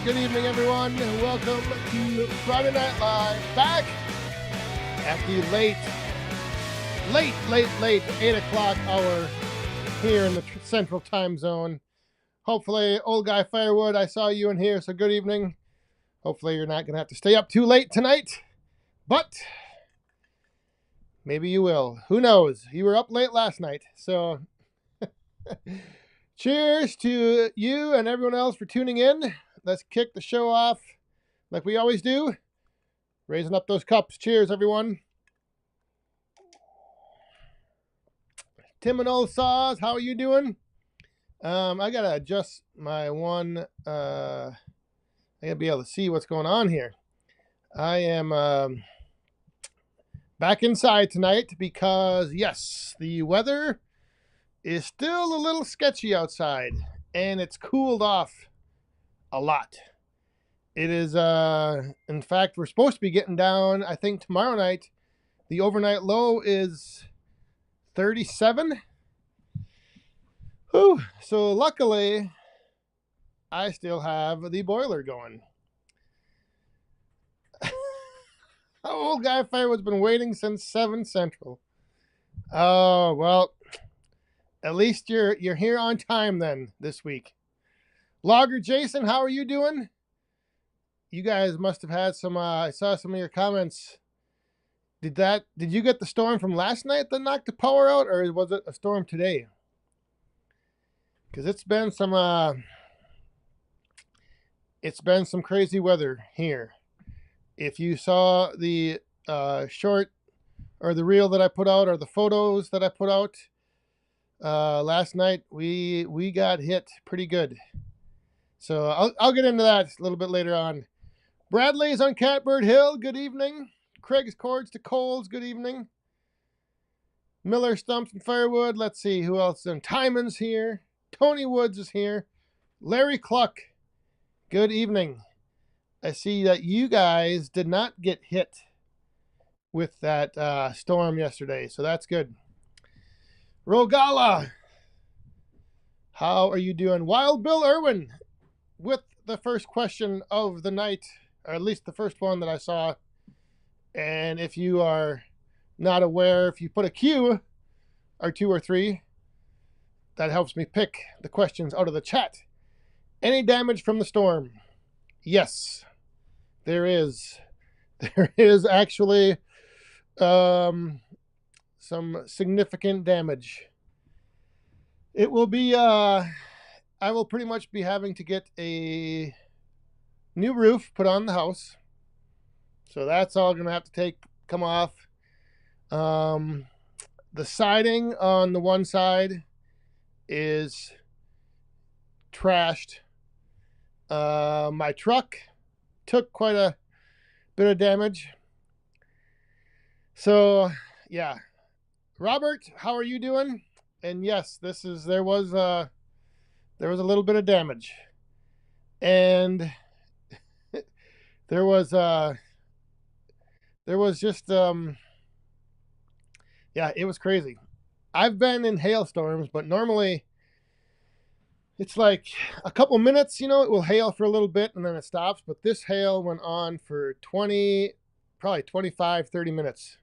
Good evening, everyone, and welcome to Friday Night Live, back at the late 8 o'clock hour here in the Central Time Zone. Hopefully, old guy Firewood, I saw you in here, so good evening. Hopefully, you're not going to have to stay up too late tonight, but maybe you will. Who knows? You were up late last night, so cheers to you and everyone else for tuning in. Let's kick the show off like we always do. Raising up those cups. Cheers, everyone. Tim and Old Saws, how are you doing? I gotta adjust my one. I gotta be able to see what's going on here. I am back inside tonight because, yes, the weather is still a little sketchy outside, and it's cooled off a lot. It is, in fact, we're supposed to be getting down, I think tomorrow night, the overnight low is 37. Whew. So luckily, I still have the boiler going. Old guy Firewood's been waiting since 7 Central. Oh, well, at least you're here on time then this week. Logger Jason, how are you doing? You guys must have had some, I saw some of your comments. Did you get the storm from last night that knocked the power out, or was it a storm today? Because it's been some crazy weather here. If you saw the short or the reel that I put out, or the photos that I put out last night, we got hit pretty good. So I'll get into that a little bit later on. Bradley's on Catbird Hill. Good evening. Craig's Cords to Coles. Good evening. Miller Stumps and Firewood. Let's see who else is in. Timon's here. Tony Woods is here. Larry Cluck. Good evening. I see that you guys did not get hit with that storm yesterday, so that's good. Rogala, how are you doing? Wild Bill Irwin with the first question of the night, or at least the first one that I saw. And if you are not aware, if you put a Q or 2 or 3, that helps me pick the questions out of the chat. Any damage from the storm? Yes, there is. There is actually some significant damage. It will be, I will pretty much be having to get a new roof put on the house. So that's all going to have to come off. The siding on the one side is trashed. My truck took quite a bit of damage. So, yeah. Robert, how are you doing? And yes, there was a little bit of damage. And there was just yeah, it was crazy. I've been in hailstorms, but normally it's like a couple minutes, it will hail for a little bit and then it stops. But this hail went on for probably 25, 30 minutes.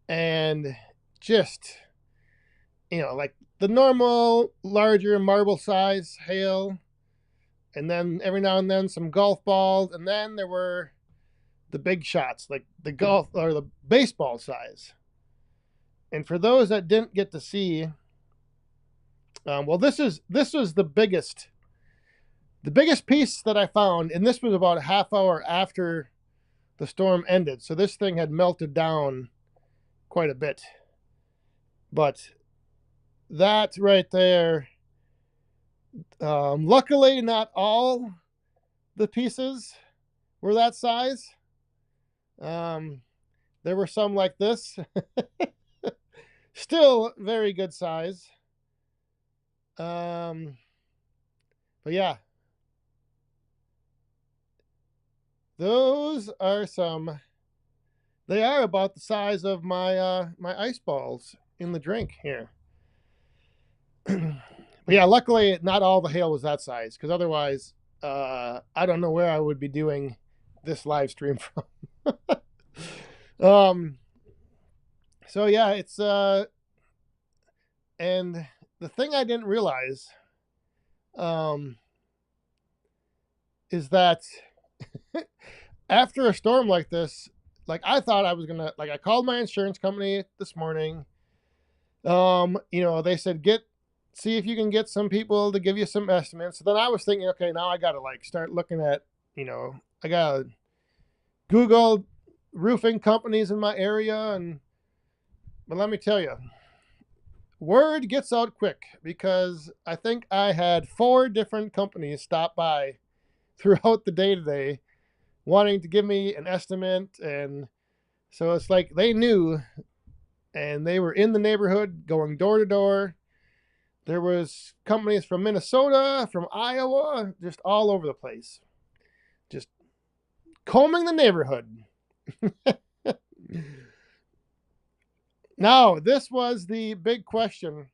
And just, like the normal larger marble size hail. And then every now and then some golf balls. And then there were the big shots, like the golf or the baseball size. And for those that didn't get to see, well, this was the biggest piece that I found, and this was about a half hour after the storm ended. So this thing had melted down quite a bit. But that right there, luckily not all the pieces were that size. There were some like this. Still very good size. But yeah, those are they are about the size of my my ice balls in the drink here. But yeah, luckily not all the hail was that size, because otherwise I don't know where I would be doing this live stream from. um, so yeah, it's and the thing I didn't realize um, is that after a storm like this, like I thought I was gonna, like I called my insurance company this morning. They said see if you can get some people to give you some estimates. So then I was thinking, okay, now I gotta like start looking at, I gotta Google roofing companies in my area, but let me tell you, word gets out quick because I think I had 4 different companies stop by throughout the day today wanting to give me an estimate. And so it's like they knew, and they were in the neighborhood going door to door. There was companies from Minnesota, from Iowa, just all over the place, just combing the neighborhood. Now, this was the big question,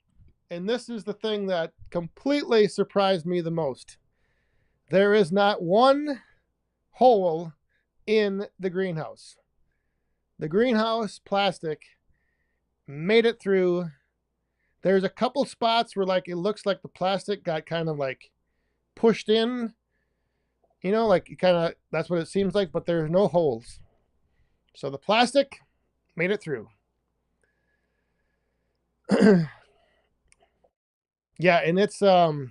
and this is the thing that completely surprised me the most. There is not one hole in the greenhouse. The greenhouse plastic made it through. There's a couple spots where like it looks like the plastic got kind of like pushed in, like it kind of, that's what it seems like, but there's no holes. So the plastic made it through. Yeah, and it's well,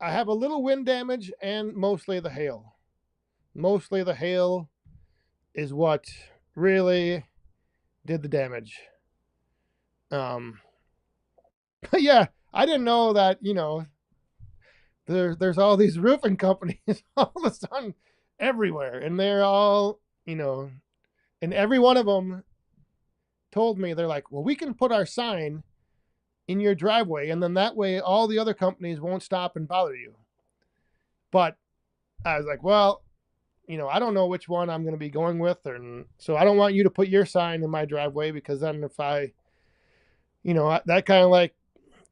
I have a little wind damage and mostly the hail. Mostly the hail is what really did the damage. But yeah, I didn't know that, there's all these roofing companies all of a sudden everywhere, and they're all, and every one of them told me, they're like, well, we can put our sign in your driveway, and then that way all the other companies won't stop and bother you. But I was like, well, I don't know which one I'm going to be going with, and so I don't want you to put your sign in my driveway, because then if I, that kind of like,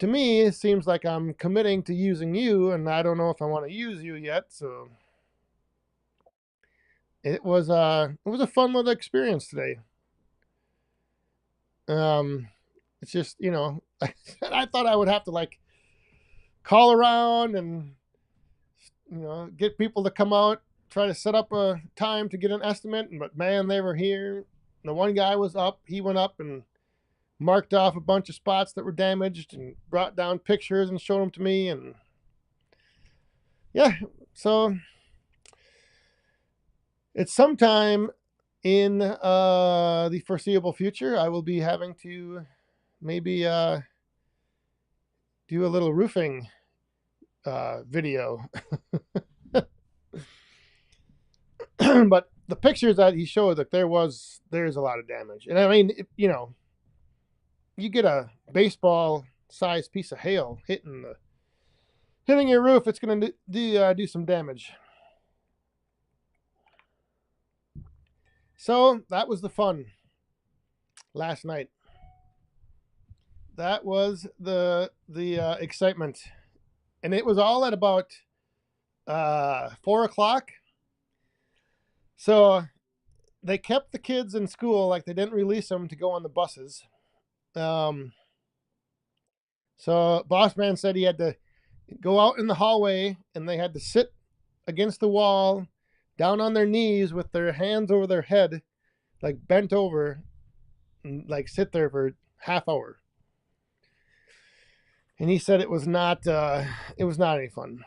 to me, it seems like I'm committing to using you, and I don't know if I want to use you yet. So it was a fun little experience today. It's just, I thought I would have to like call around and get people to come out, try to set up a time to get an estimate, but man, they were here. The one guy was up, he went up and marked off a bunch of spots that were damaged and brought down pictures and showed them to me. And yeah, so it's sometime in the foreseeable future I will be having to maybe do a little roofing video. But the pictures that he showed, like there's a lot of damage. And I mean, you get a baseball sized piece of hail hitting your roof, it's going to do some damage. So that was the fun last night. That was the excitement, and it was all at about 4:00. So they kept the kids in school, like they didn't release them to go on the buses. So boss man said he had to go out in the hallway, and they had to sit against the wall, down on their knees with their hands over their head, like bent over, and like sit there for half hour. And he said it was not any fun.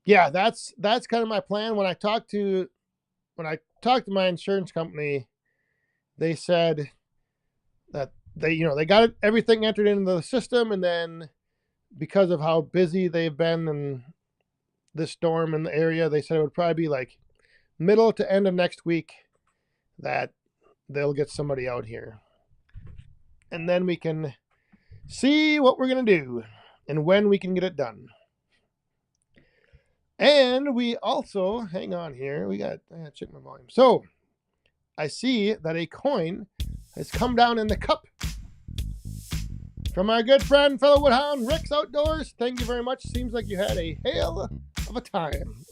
Yeah, that's kind of my plan. When I talked to my insurance company, they said that they got everything entered into the system, and then because of how busy they've been in this storm in the area, they said it would probably be like middle to end of next week that they'll get somebody out here, and then we can see what we're gonna do and when we can get it done. And we also, hang on here, I gotta check my volume. So I see that a coin has come down in the cup from our good friend, fellow Woodhound, Rick's Outdoors. Thank you very much. Seems like you had a hail of a time.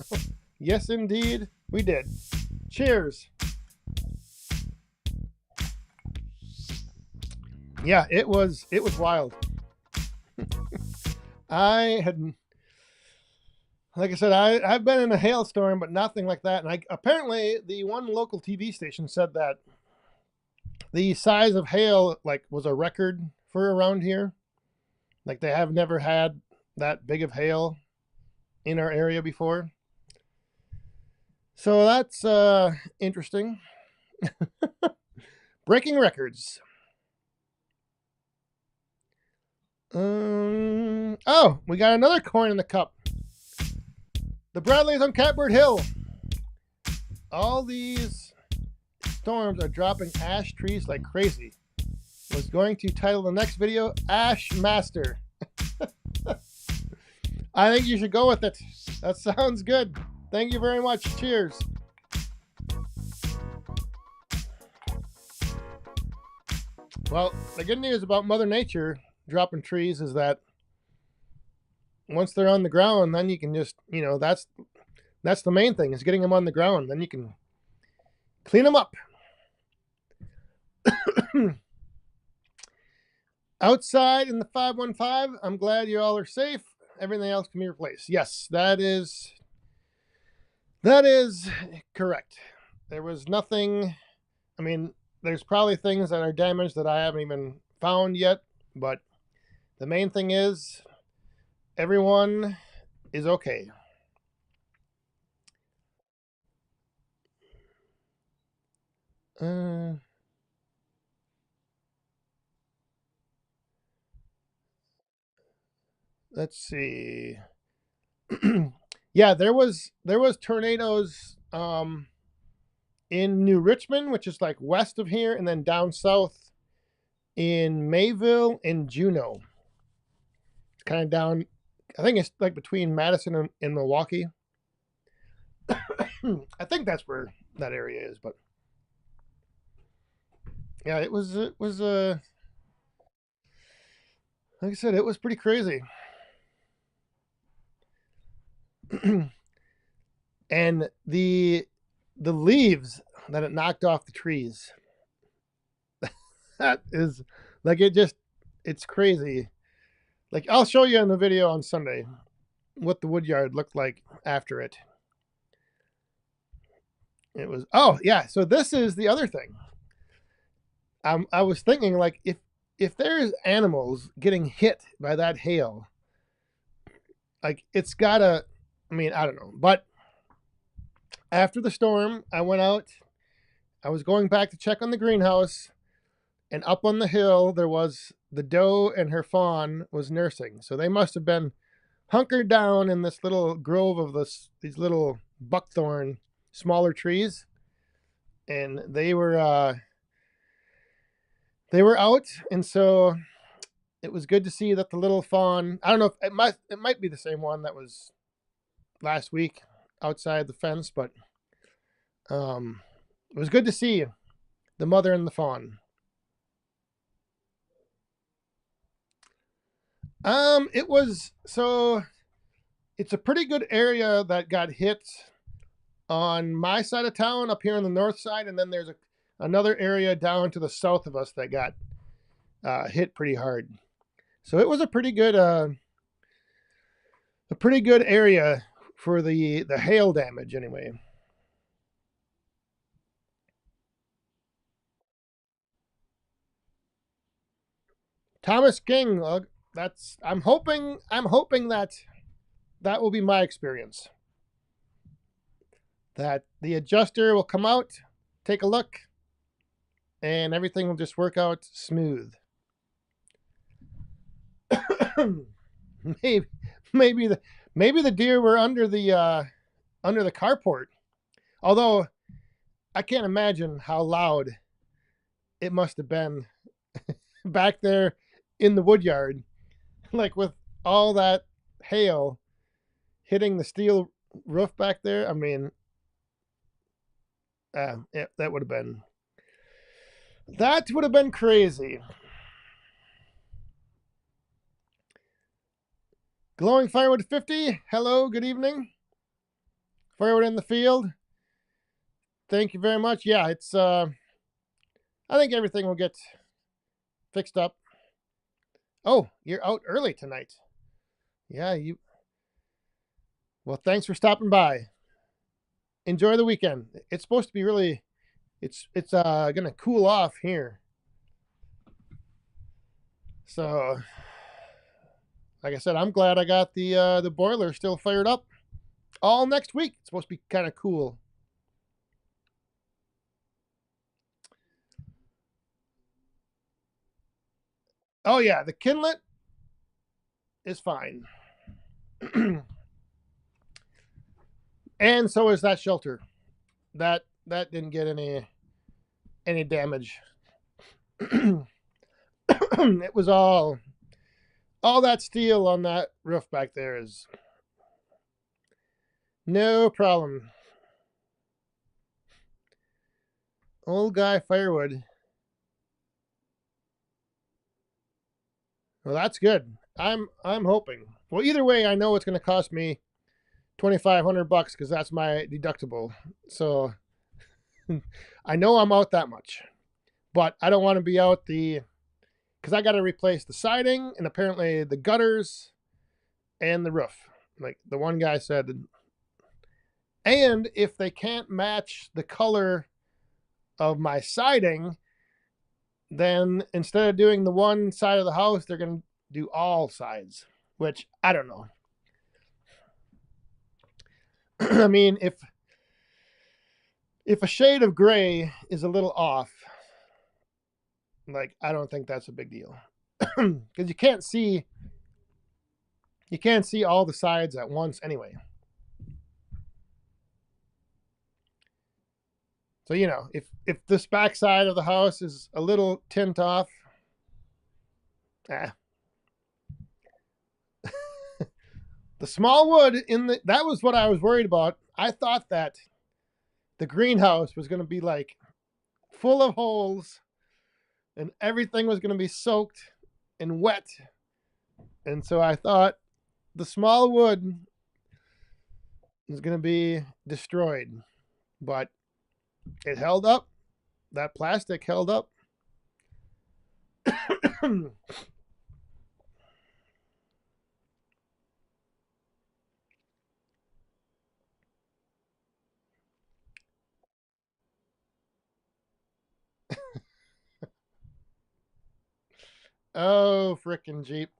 Yes, indeed, we did. Cheers. Yeah, it was wild. I had, like I said, I've been in a hailstorm, but nothing like that. And apparently the one local TV station said that the size of hail like was a record for around here. Like they have never had that big of hail in our area before. So that's interesting. Breaking records. Oh, we got another coin in the cup. The Bradleys on Catbird Hill. All these storms are dropping ash trees like crazy. Was going to title the next video Ash Master. I think you should go with it. That sounds good. Thank you very much. Cheers. Well, the good news about Mother Nature dropping trees is that once they're on the ground, then you can just, that's the main thing, is getting them on the ground. Then you can clean them up. Outside in the 515, I'm glad you all are safe. Everything else can be replaced. Yes, that is correct. There was nothing, there's probably things that are damaged that I haven't even found yet, but the main thing is everyone is okay. Let's see. Yeah, there was tornadoes in New Richmond, which is like west of here, and then down south in Mayville and Juneau. It's kind of down, I think it's like between Madison and Milwaukee. I think that's where that area is, but yeah, it was like I said, it was pretty crazy. And the leaves that it knocked off the trees, that is like, it's crazy. Like, I'll show you in the video on Sunday what the woodyard looked like after it. It was, oh yeah, so this is the other thing. I was thinking, like, if there's animals getting hit by that hail, like, it's gotta, I don't know. But after the storm, I went out, I was going back to check on the greenhouse, and up on the hill there was the doe and her fawn was nursing. So they must have been hunkered down in this little grove of these little buckthorn smaller trees, and they were out. And so it was good to see that the little fawn, I don't know if it might be the same one that was last week outside the fence, but it was good to see the mother and the fawn. It's a pretty good area that got hit on my side of town up here on the north side, and then there's another area down to the south of us that got hit pretty hard. So it was a pretty good area for the hail damage anyway. Thomas King, I'm hoping that will be my experience. That the adjuster will come out, take a look, and everything will just work out smooth. maybe the deer were under the carport. Although I can't imagine how loud it must have been back there in the woodyard, like with all that hail hitting the steel roof back there. That would have been That would have been crazy. Glowing Firewood 50. Hello, good evening. Firewood in the field. Thank you very much. Yeah, it's I think everything will get fixed up. Oh, you're out early tonight. Yeah, you. Well, thanks for stopping by. Enjoy the weekend. It's supposed to be really. It's gonna cool off here. So, like I said, I'm glad I got the boiler still fired up all next week. It's supposed to be kind of cool. Oh yeah, the Kinlet is fine. And so is that shelter. That didn't get any damage. It was all that steel on that roof back there is no problem. Old guy Firewood. Well, that's good. I'm hoping. Well, either way, I know it's going to cost me $2,500 because that's my deductible. So I know I'm out that much, but I don't want to be out because I got to replace the siding and apparently the gutters and the roof. Like the one guy said, and if they can't match the color of my siding, then instead of doing the one side of the house, they're going to do all sides, which I don't know. I mean, if a shade of gray is a little off, like I don't think that's a big deal because you can't see all the sides at once anyway. So if this back side of the house is a little tint off, the small wood that was what I was worried about. I thought that the greenhouse was going to be like full of holes and everything was going to be soaked and wet. And so I thought the small wood is going to be destroyed, but it held up. That plastic held up. Oh, frickin' Jeep.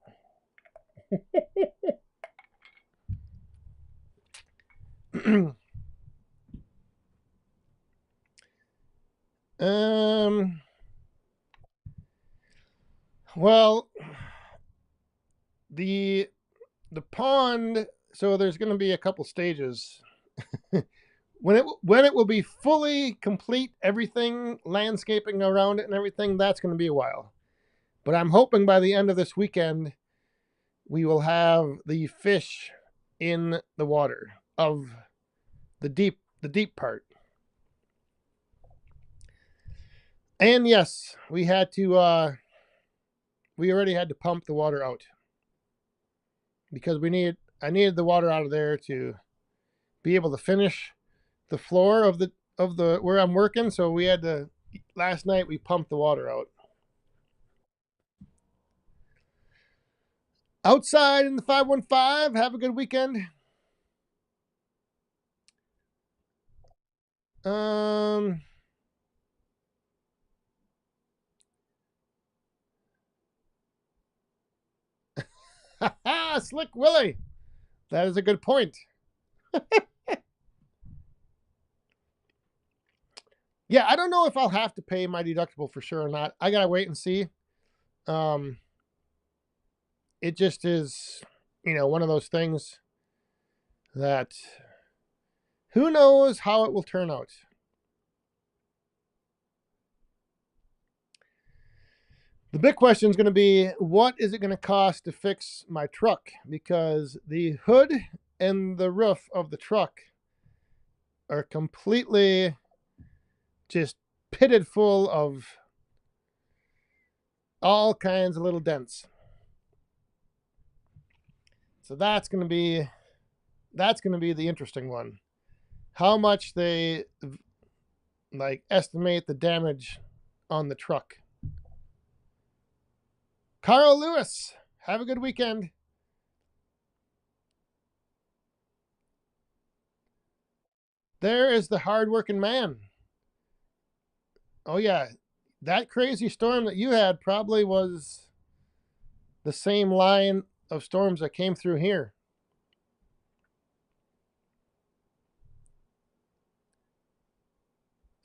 Well, the pond, so there's going to be a couple stages. when it will be fully complete, everything, landscaping around it and everything, that's going to be a while. But I'm hoping by the end of this weekend we will have the fish in the water of the deep part. And yes, we already had to pump the water out because I needed the water out of there to be able to finish the floor of the where I'm working. So we had to last night we pumped the water out. Outside in the 515. Have a good weekend. Slick Willie. That is a good point. Yeah, I don't know if I'll have to pay my deductible for sure or not. I gotta wait and see. It just is, one of those things that who knows how it will turn out. The big question is going to be, what is it going to cost to fix my truck? Because the hood and the roof of the truck are completely just pitted full of all kinds of little dents. So that's going to be the interesting one. How much they like estimate the damage on the truck. Carl Lewis, have a good weekend. There is the hardworking man. Oh yeah, that crazy storm that you had probably was the same line of storms that came through here.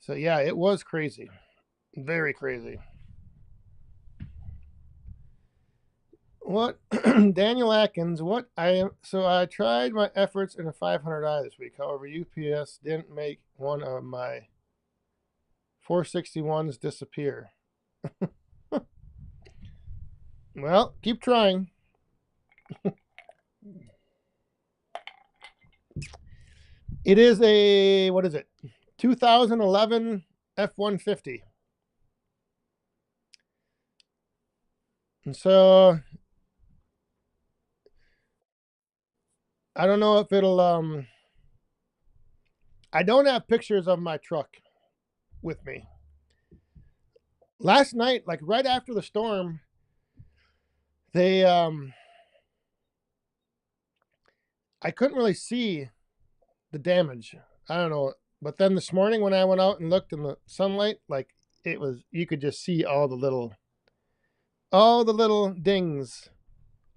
So yeah, it was crazy. Very crazy. What Daniel Atkins, I tried my efforts in a 500i this week. However, UPS didn't make one of my 461s disappear. Well, keep trying. It is a, what is it? 2011 F-150. And so I don't know if it'll I don't have pictures of my truck with me. Last night, like right after the storm, they I couldn't really see the damage. I don't know. But then this morning when I went out and looked in the sunlight, like it was, you could just see all the little dings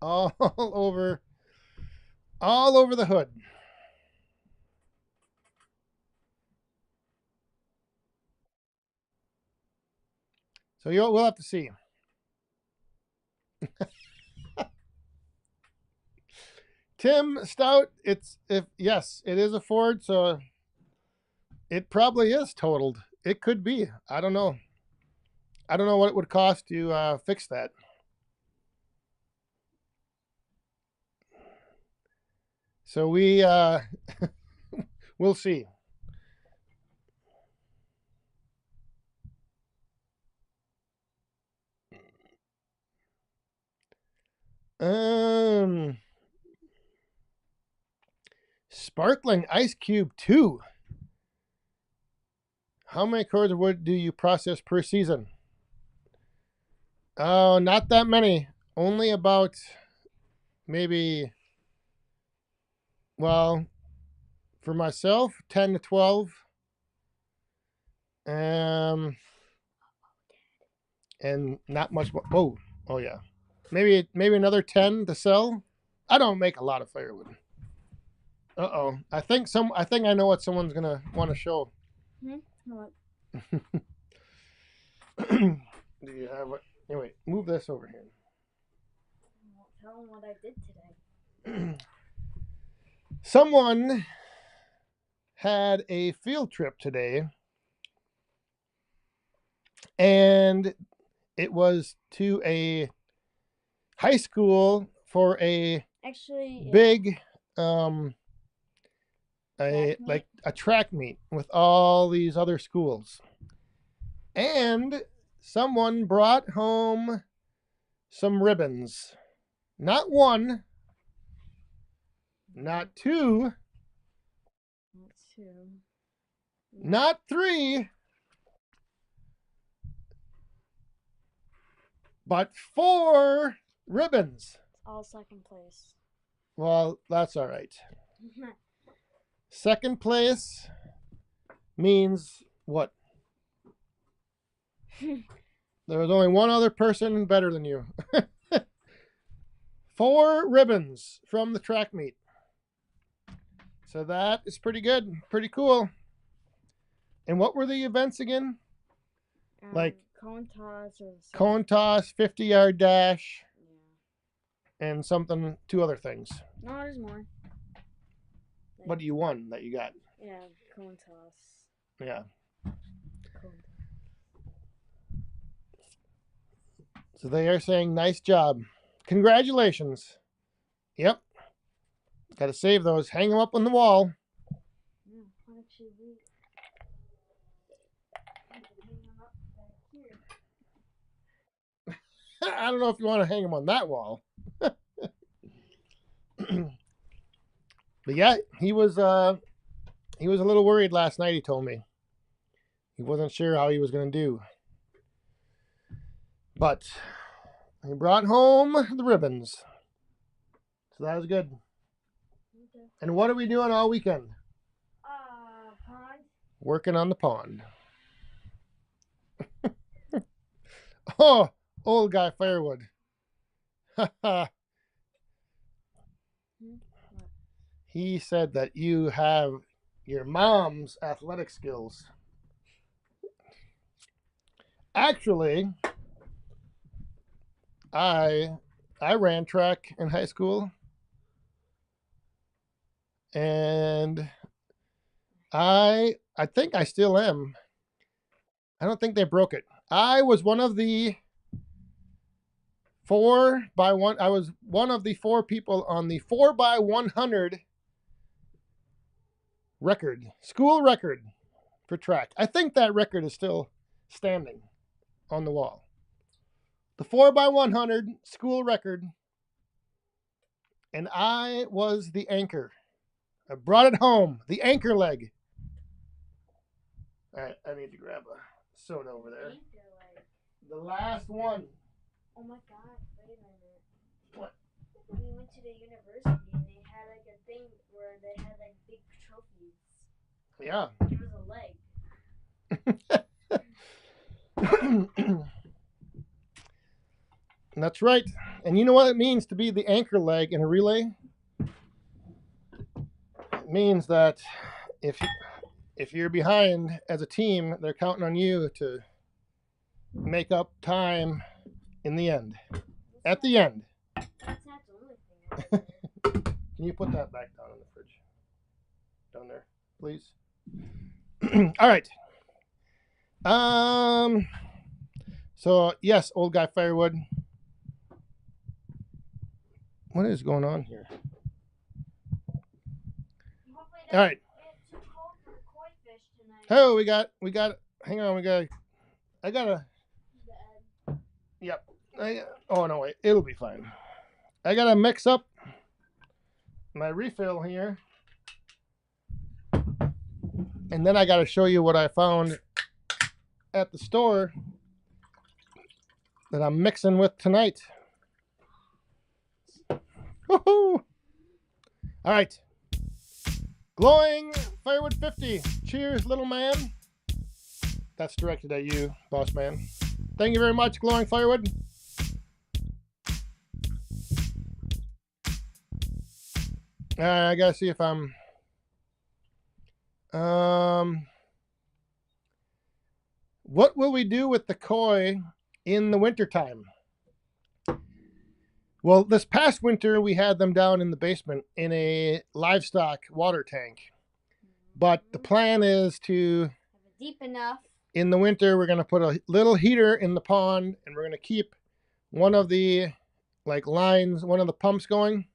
all over the hood. So we'll have to see. Tim Stout, it is a Ford, so it probably is totaled. It could be. I don't know. I don't know what it would cost to fix that. So we'll see. Sparkling Ice Cube 2. How many cords of wood do you process per season? Oh, not that many. Only about maybe, well, for myself, 10 to 12. And not much more. Oh yeah. Maybe another 10 to sell. I don't make a lot of firewood. Uh-oh. I think I know what someone's going to want to show. What? Do you have it? Anyway, move this over here. Tell them what I did today. Someone had a field trip today, and it was to a high school for a big a track meet with all these other schools. And someone brought home some ribbons. Not one, not two, not three, but 4 ribbons. All second place. Well, that's all right. Second place means what? There was only one other person better than you. 4 ribbons from the track meet. So that is pretty good. Pretty cool. And what were the events again? Like cone toss, 50-yard dash, and something, 2 other things. No, there's more. What do you won that you got? Yeah, cone toss. Yeah. Cone toss. So they are saying nice job. Congratulations. Yep. Got to save those. Hang them up on the wall. Yeah, actually, hang them up back here. I don't know if you want to hang him on that wall. But yeah, he was a little worried last night, he told me. He wasn't sure how he was going to do. But he brought home the ribbons. So that was good. Okay. And what are we doing all weekend? Pond. Working on the pond. Oh, old guy firewood. He said that you have your mom's athletic skills. Actually, I ran track in high school, and I think I still am. I don't think they broke it. I was one of the 4x1. I was one of the 4 people on the 4x100 record, school record for track. I think that record is still standing on the wall. The 4x100 school record, and I was the anchor. I brought it home, the anchor leg. All right, I need to grab a soda over there. The last one. Oh my god, wait a minute. What? We went to the university and they had like a thing where they had like big trophies. Yeah. It was a leg. That's right. And you know what it means to be the anchor leg in a relay? It means that if you're behind as a team, they're counting on you to make up time in the end. At the end. That's not the only thing I did. Can you put that back down in the fridge? Down there, please. All right. So yes, old guy firewood. What is going on here? All right. It's too cold for the koi fish tonight. Oh, we got. Hang on, I gotta. Yep. Oh no, wait. It'll be fine. I gotta mix up my refill here, and then I gotta show you what I found at the store that I'm mixing with tonight. Woohoo! All right. Glowing Firewood 50. Cheers, little man. That's directed at you, boss man. Thank you very much, Glowing Firewood. I gotta see if I'm. What will we do with the koi in the wintertime? Well, this past winter, we had them down in the basement in a livestock water tank. But the plan is to, Have it deep enough. in the winter, we're going to put a little heater in the pond, and we're going to keep one of the lines, one of the pumps going.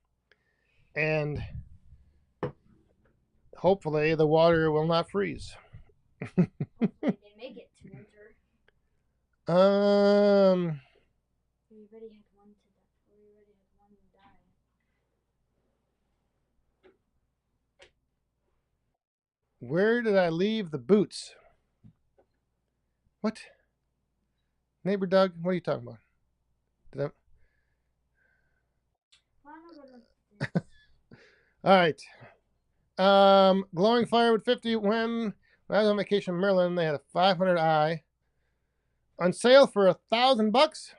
And hopefully the water will not freeze. Hopefully they make it to winter. Um, We already had one die. where did I leave the boots? What? Neighbor Doug, what are you talking about? All right. Glowing Firewood 50. When I was on vacation in Maryland, they had a 500i on sale for $1,000.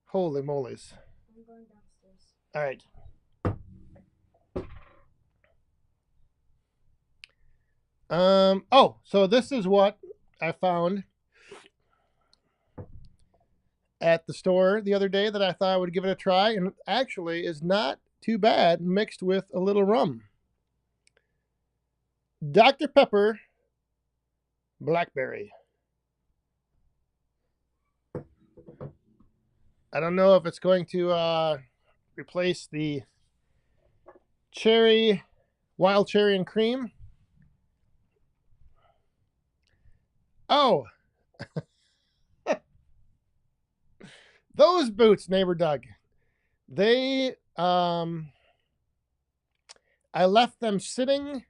Holy moly's! I'm going downstairs. All right. Oh, so this is what I found at the store the other day that I thought I would give it a try, and it actually is not too bad mixed with a little rum. Dr. Pepper Blackberry. I don't know if it's going to replace the cherry, wild cherry and cream. Oh. Those boots, neighbor Doug, they I left them sitting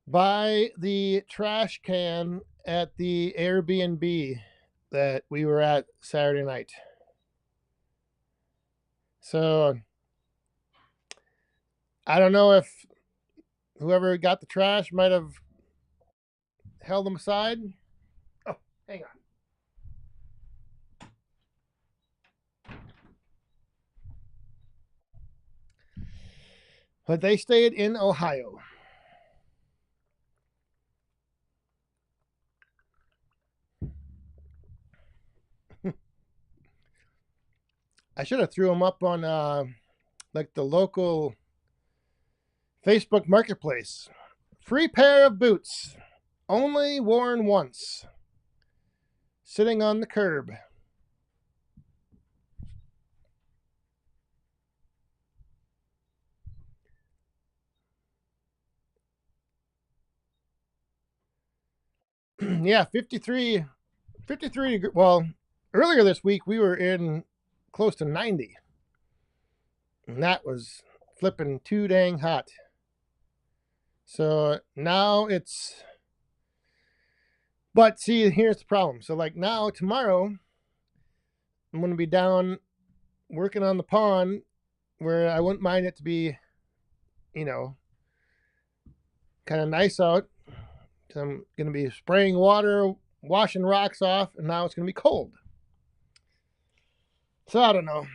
by the trash can at the Airbnb that we were at Saturday night. So I don't know if whoever got the trash might have held them aside. Oh, hang on. But they stayed in Ohio. I should have threw them up on like the local Facebook Marketplace. Free pair of boots, only worn once. Sitting on the curb. Yeah, 53. Well, earlier this week we were in close to 90. And that was flipping too dang hot. So now it's. But see, here's the problem. So, like now, tomorrow, I'm going to be down working on the pond where I wouldn't mind it to be, kind of nice out. So I'm going to be spraying water, washing rocks off, and now it's going to be cold. So I don't know.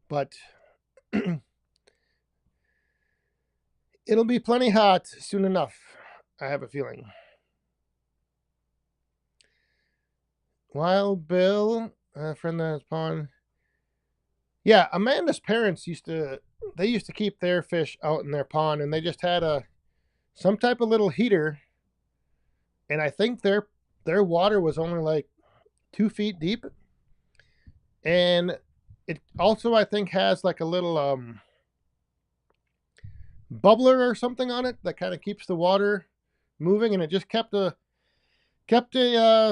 But it'll be plenty hot soon enough, I have a feeling. Wild Bill, a friend that's pond. Yeah, Amanda's parents used to keep their fish out in their pond, and they just had some type of little heater, and I think their water was only like 2 feet deep, and it also I think has like a little bubbler or something on it that kind of keeps the water moving, and it just kept a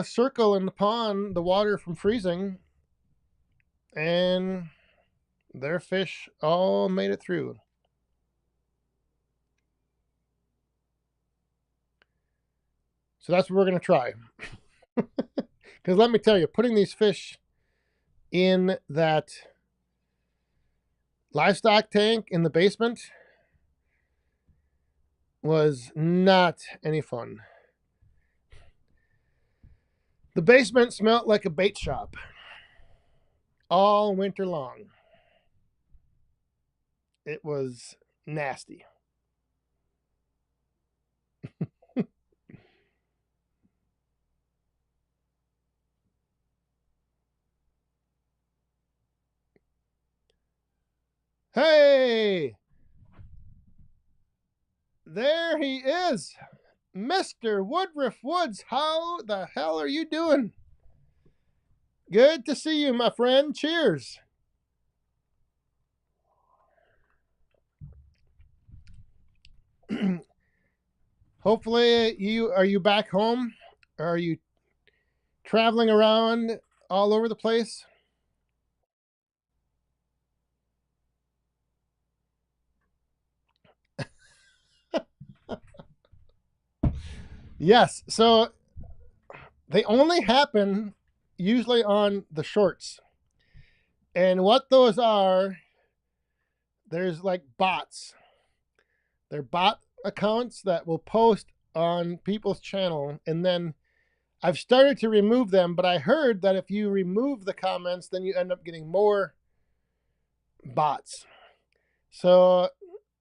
circle in the pond, the water from freezing, and their fish all made it through. So that's what we're going to try. Because let me tell you, putting these fish in that livestock tank in the basement was not any fun. The basement smelled like a bait shop all winter long. It was nasty. Hey! There he is! Mr. Woodruff Woods, how the hell are you doing? Good to see you, my friend. Cheers. Hopefully, are you back home? Or are you traveling around all over the place? Yes. So they only happen usually on the shorts. And what those are, there's like bots. They're bot accounts that will post on people's channel, and then I've started to remove them, but I heard that if you remove the comments, then you end up getting more bots. So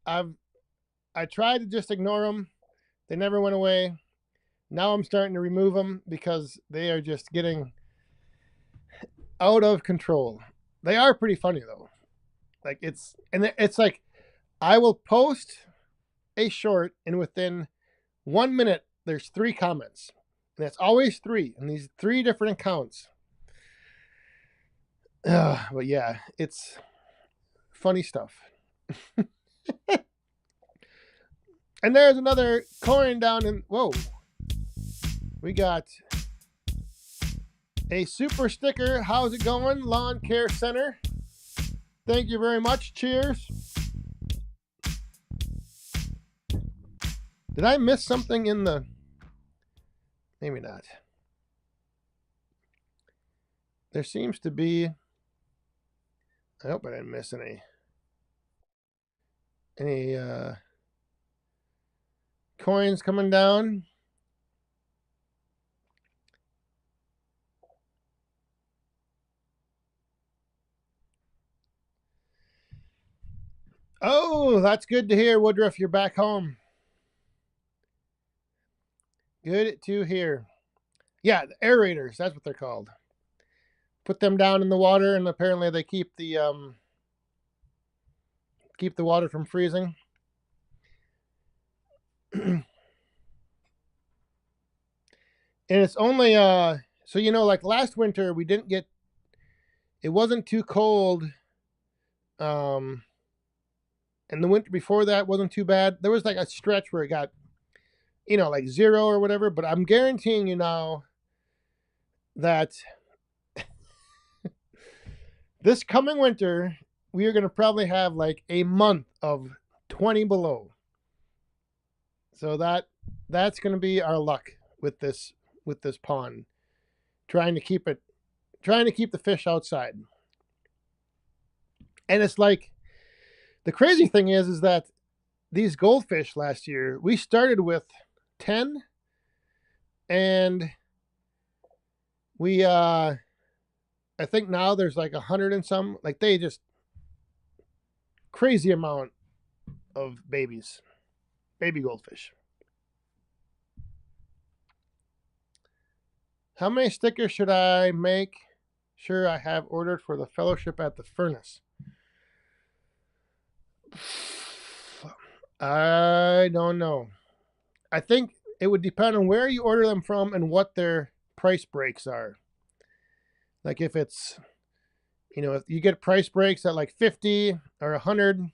I tried to just ignore them. They never went away. Now I'm starting to remove them because they are just getting out of control. They are pretty funny though. Like it's like I will post a short and within 1 minute there's 3 comments. And it's always 3 and these 3 different accounts. But yeah, it's funny stuff. And there's another coin down in. Whoa. We got A super sticker. How's it going? Lawn Care Center. Thank you very much. Cheers. Did I miss something in the... Maybe not. There seems to be... I hope I didn't miss any coins coming down. Oh, that's good to hear, Woodruff. You're back home. Good to hear. Yeah, the aerators. That's what they're called. Put them down in the water, and apparently they keep the water from freezing. And it's only so like last winter we didn't get. It wasn't too cold. And the winter before that wasn't too bad. There was like a stretch where it got, like 0 or whatever. But I'm guaranteeing you now that this coming winter, we are going to probably have like a month of 20 below. So that's going to be our luck with this pond. Trying to keep the fish outside. And it's like, the crazy thing is that these goldfish last year, we started with 10, and we I think now there's like 100 and some. Like, they just crazy amount of baby goldfish. How many stickers should I make sure I have ordered for the fellowship at the furnace? I don't know. I think it would depend on where you order them from and what their price breaks are. Like if it's, if you get price breaks at like 50 or 100,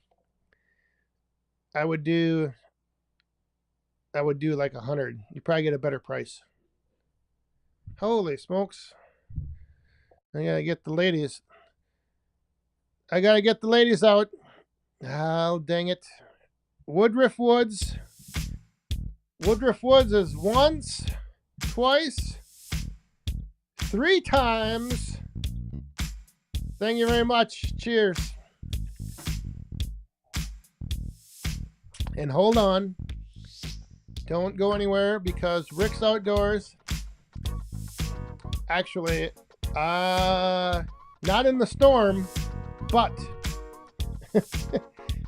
I would do like 100. You probably get a better price. Holy smokes. I gotta get the ladies out. Oh, dang it. Woodruff Woods. Woodruff Woods is once, twice, 3 times. Thank you very much. Cheers. And hold on. Don't go anywhere because Rick's Outdoors. Actually, not in the storm, but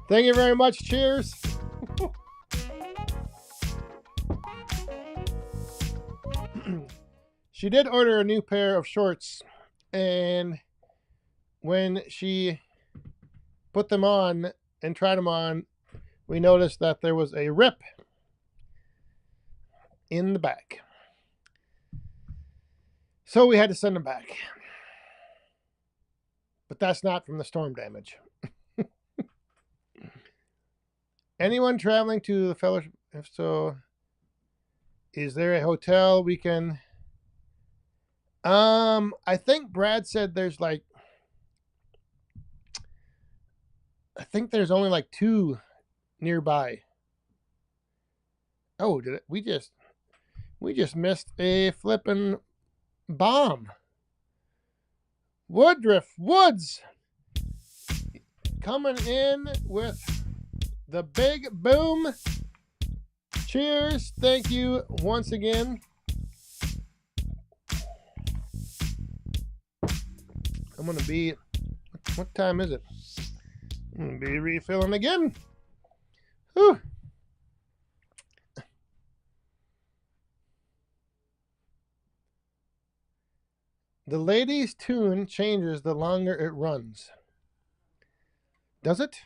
thank you very much. Cheers. She did order a new pair of shorts, and when she put them on and tried them on, we noticed that there was a rip in the back. So we had to send them back. But that's not from the storm damage. Anyone traveling to the fellowship? If so, is there a hotel we can... I think Brad said there's like... I think there's only like 2 nearby. Oh, did it? We just missed a flippin' bomb. Woodruff Woods coming in with the big boom. Cheers. Thank you once again. I'm going to be... What time is it? I'm going to be refilling again. Whew. The lady's tune changes the longer it runs. Does it?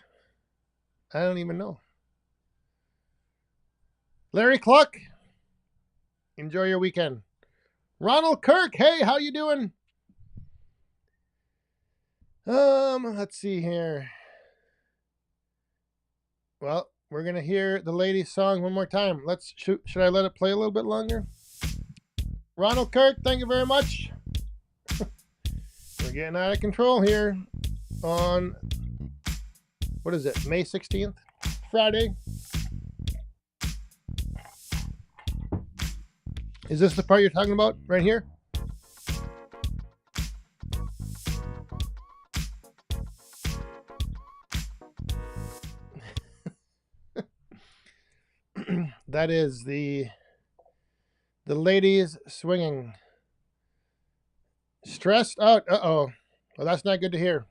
I don't even know. Larry Cluck, enjoy your weekend. Ronald Kirk, hey, how you doing? Let's see here. Well, we're gonna hear the lady's song one more time. Should I let it play a little bit longer? Ronald Kirk, thank you very much. We're getting out of control here on, what is it, May 16th? Friday. Is this the part you're talking about right here? That is the ladies swinging. Stressed out. Uh-oh. Well, that's not good to hear.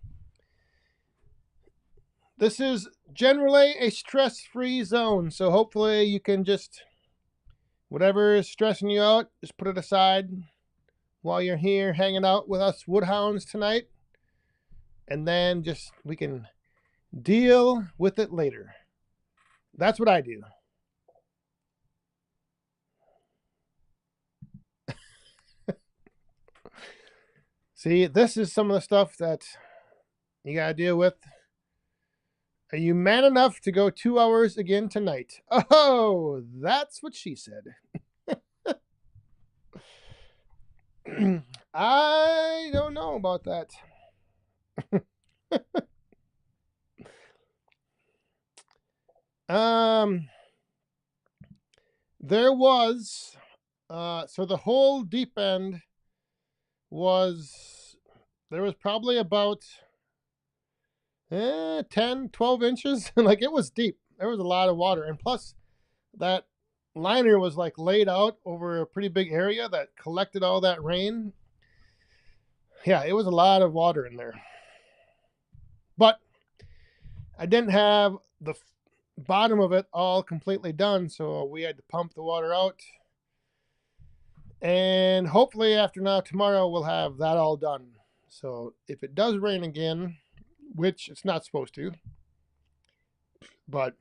This is generally a stress-free zone, so hopefully you can just, whatever is stressing you out, just put it aside while you're here hanging out with us woodhounds tonight, and then just we can deal with it later. That's what I do. See, this is some of the stuff that you gotta deal with. Are you man enough to go 2 hours again tonight? Oh, that's what she said. I don't know about that. There was, so the whole deep end was, there was probably about 10, 12 inches. Like, it was deep. There was a lot of water. And plus, that liner was like laid out over a pretty big area that collected all that rain. Yeah, it was a lot of water in there. But I didn't have the bottom of it all completely done, so we had to pump the water out. And hopefully after now, tomorrow, we'll have that all done. So if it does rain again, which it's not supposed to, but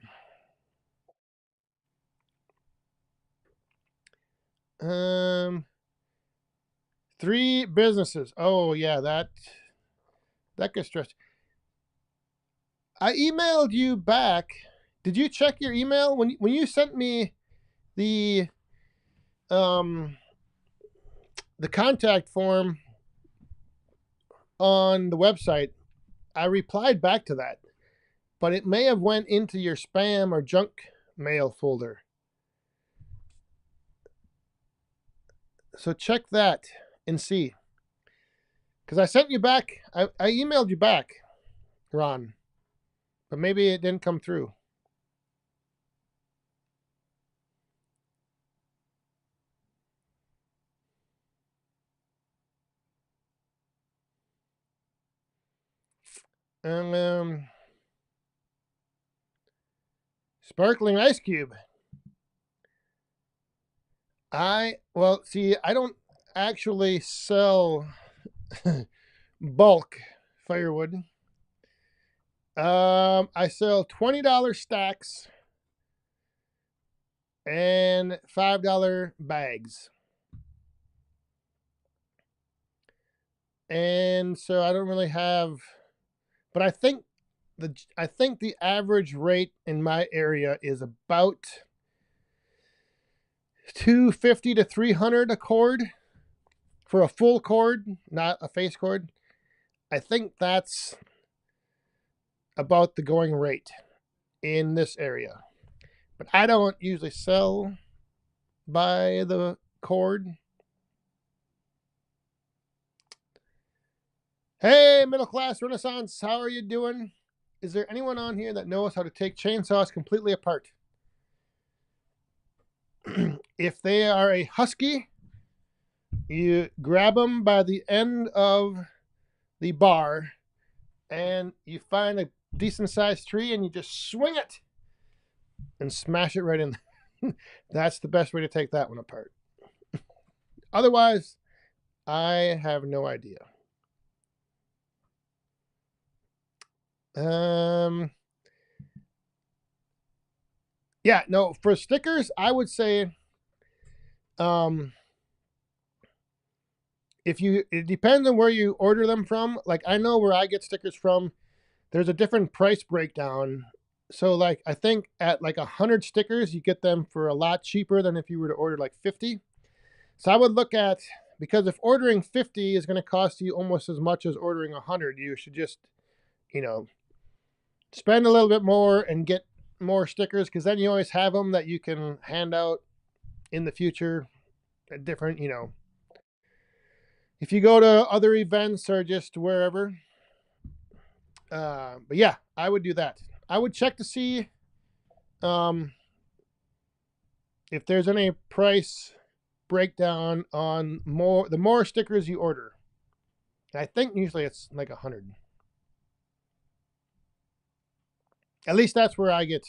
three businesses. Oh yeah, that gets stressed. I emailed you back. Did you check your email when you sent me the contact form on the website? I replied back to that, but it may have went into your spam or junk mail folder. So check that and see. Because I sent you back, I emailed you back, Ron, but maybe it didn't come through. Sparkling ice cube. Well, see, I don't actually sell bulk firewood. I sell $20 stacks and $5 bags. And so I don't really have, but I think the average rate in my area is about $250 to $300 a cord for a full cord, not a face cord. I think that's about the going rate in this area. But I don't usually sell by the cord. Hey, Middle Class Renaissance, how are you doing? Is there anyone on here that knows how to take chainsaws completely apart? If they are a husky, you grab them by the end of the bar and you find a decent sized tree and you just swing it and smash it right in. That's the best way to take that one apart. Otherwise, I have no idea. Yeah, no, for stickers, I would say, it depends on where you order them from. Like, I know where I get stickers from, there's a different price breakdown. So, like, I think at like 100 stickers, you get them for a lot cheaper than if you were to order like 50. So I would look at because if ordering 50 is going to cost you almost as much as ordering 100, you should just, you know, spend a little bit more and get more stickers, because then you always have them that you can hand out in the future at different, if you go to other events or just wherever. But yeah, I would do that. I would check to see if there's any price breakdown on the more stickers you order. I think usually it's like 100. At least that's where I get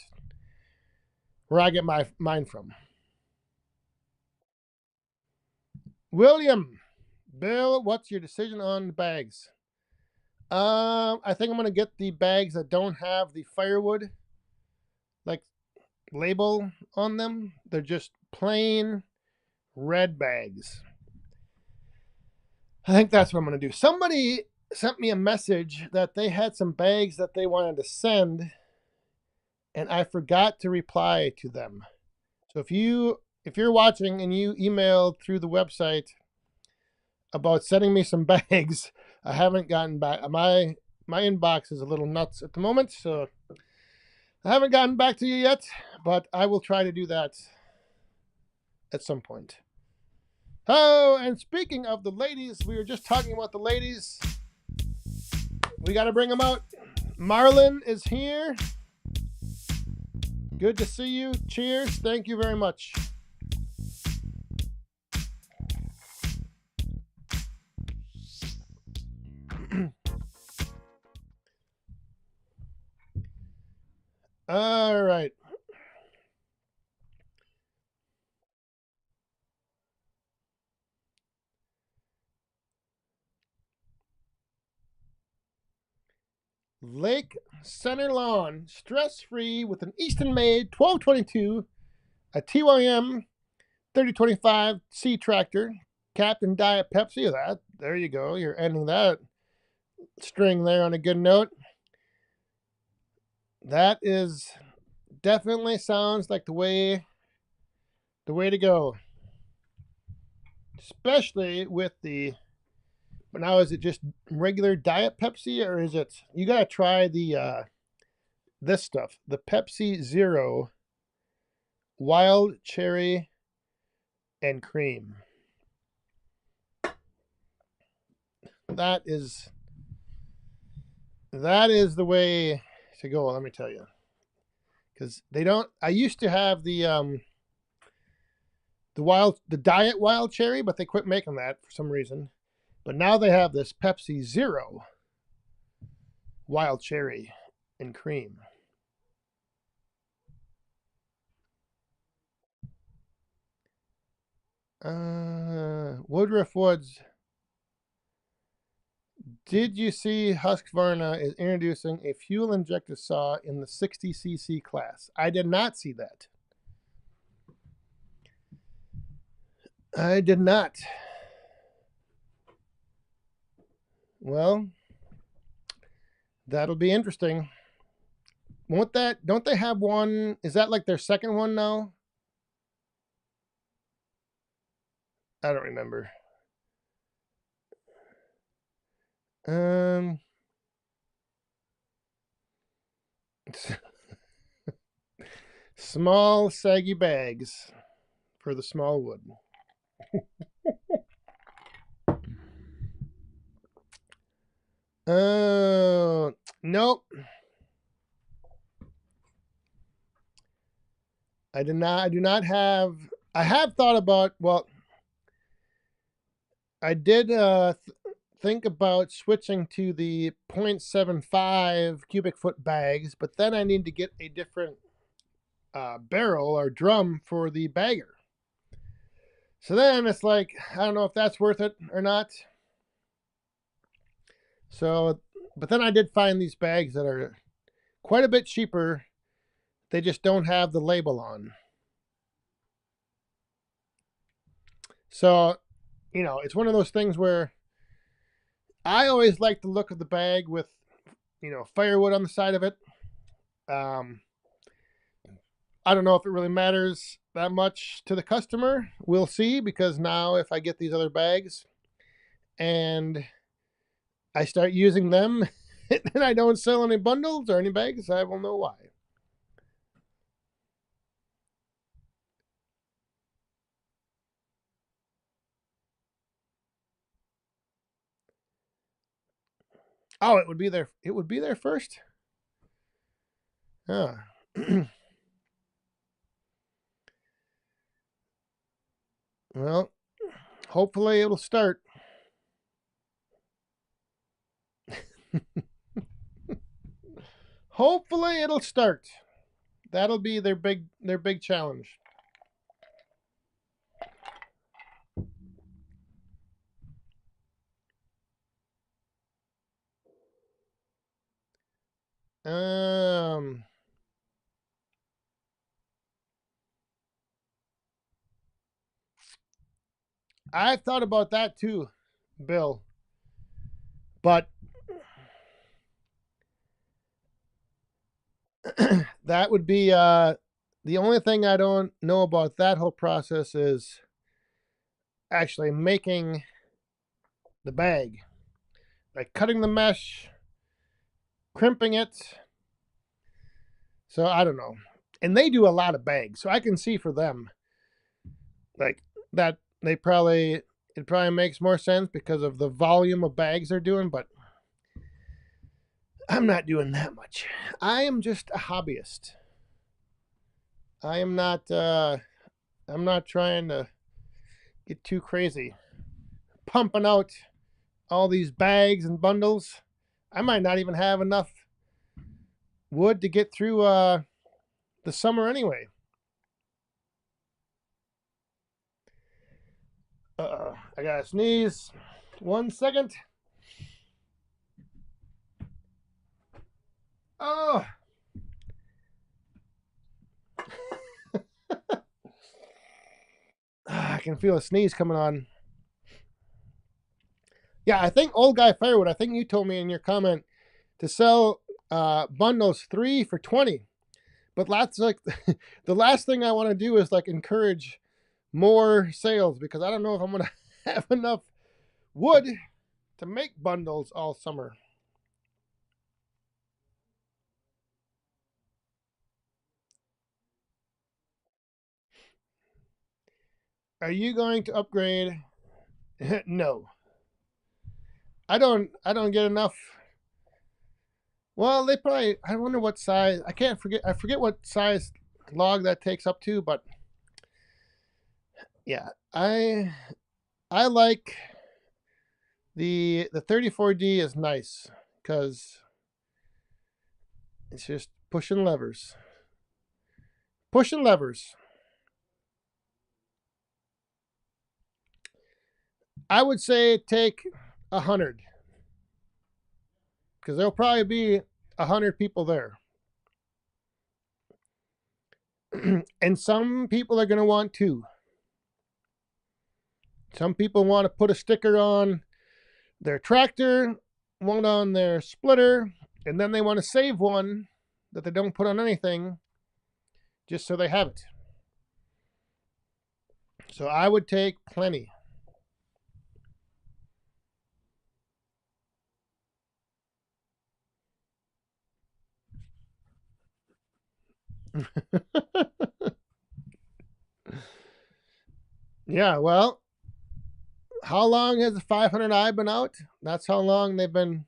mine from. William, Bill, what's your decision on the bags? I think I'm gonna get the bags that don't have the firewood like label on them. They're just plain red bags. I think that's what I'm gonna do. Somebody sent me a message that they had some bags that they wanted to send, and I forgot to reply to them. So if you're watching and you emailed through the website about sending me some bags, I haven't gotten back. My inbox is a little nuts at the moment, so I haven't gotten back to you yet, but I will try to do that at some point. Oh, and speaking of the ladies, we were just talking about the ladies. We got to bring them out. Marlon is here. Good to see you. Cheers. Thank you very much. All right. Lake Center Lawn, stress-free with an Easton-made 1222, a TYM 3025 C tractor, Captain Diet Pepsi. That there you go. You're ending that string there on a good note. That is definitely sounds like the way to go. Especially with the, but now is it just regular Diet Pepsi, or is it, you gotta try the this stuff, the Pepsi Zero Wild Cherry and Cream. That is the way to go, let me tell you. Because they don't, I used to have the Diet Wild Cherry, but they quit making that for some reason. But now they have this Pepsi Zero Wild Cherry and Cream. Woodruff Woods. Did you see Husqvarna is introducing a fuel injector saw in the 60cc class? I did not see that. I did not. Well, that'll be interesting. Don't they have one? Is that like their second one now? I don't remember. Small saggy bags for the small wood. Nope. I do not have. I have thought about. Well, I did think about switching to the 0.75 cubic foot bags, but then I need to get a different barrel or drum for the bagger. So then it's like, I don't know if that's worth it or not. So, but then I did find these bags that are quite a bit cheaper. They just don't have the label on. So, it's one of those things where I always like the look of the bag with, firewood on the side of it. I don't know if it really matters that much to the customer. We'll see, because now if I get these other bags and I start using them and I don't sell any bundles or any bags, I will know why. Oh, it would be there. It would be there first. Ah. Well, hopefully it'll start. Hopefully it'll start. That'll be their big challenge. Um I've thought about that too, Bill. But that would be the only thing I don't know about that whole process is actually making the bag. Like cutting the mesh, crimping it. So I don't know. And they do a lot of bags. So I can see for them like that it probably makes more sense because of the volume of bags they're doing, but I'm not doing that much. I am just a hobbyist. I am not I'm not trying to get too crazy pumping out all these bags and bundles. I might not even have enough wood to get through the summer anyway. I gotta sneeze. 1 second. Oh. I can feel a sneeze coming on. Yeah, I think Old Guy Firewood, I think you told me in your comment to sell bundles 3 for 20. But that's like the last thing I want to do is like encourage more sales, because I don't know if I'm going to have enough wood to make bundles all summer. Are you going to upgrade? No. I don't get enough. Well, they probably, I wonder what size. I forget what size log that takes up to, but yeah, I like the 34D is nice cuz it's just pushing levers. Pushing levers. I would say take 100, because there'll probably be 100 people there. And some people are going to want 2. Some people want to put a sticker on their tractor, one on their splitter, and then they want to save one that they don't put on anything just so they have it. So I would take plenty. Yeah, well, how long has the 500i been out? That's how long they've been.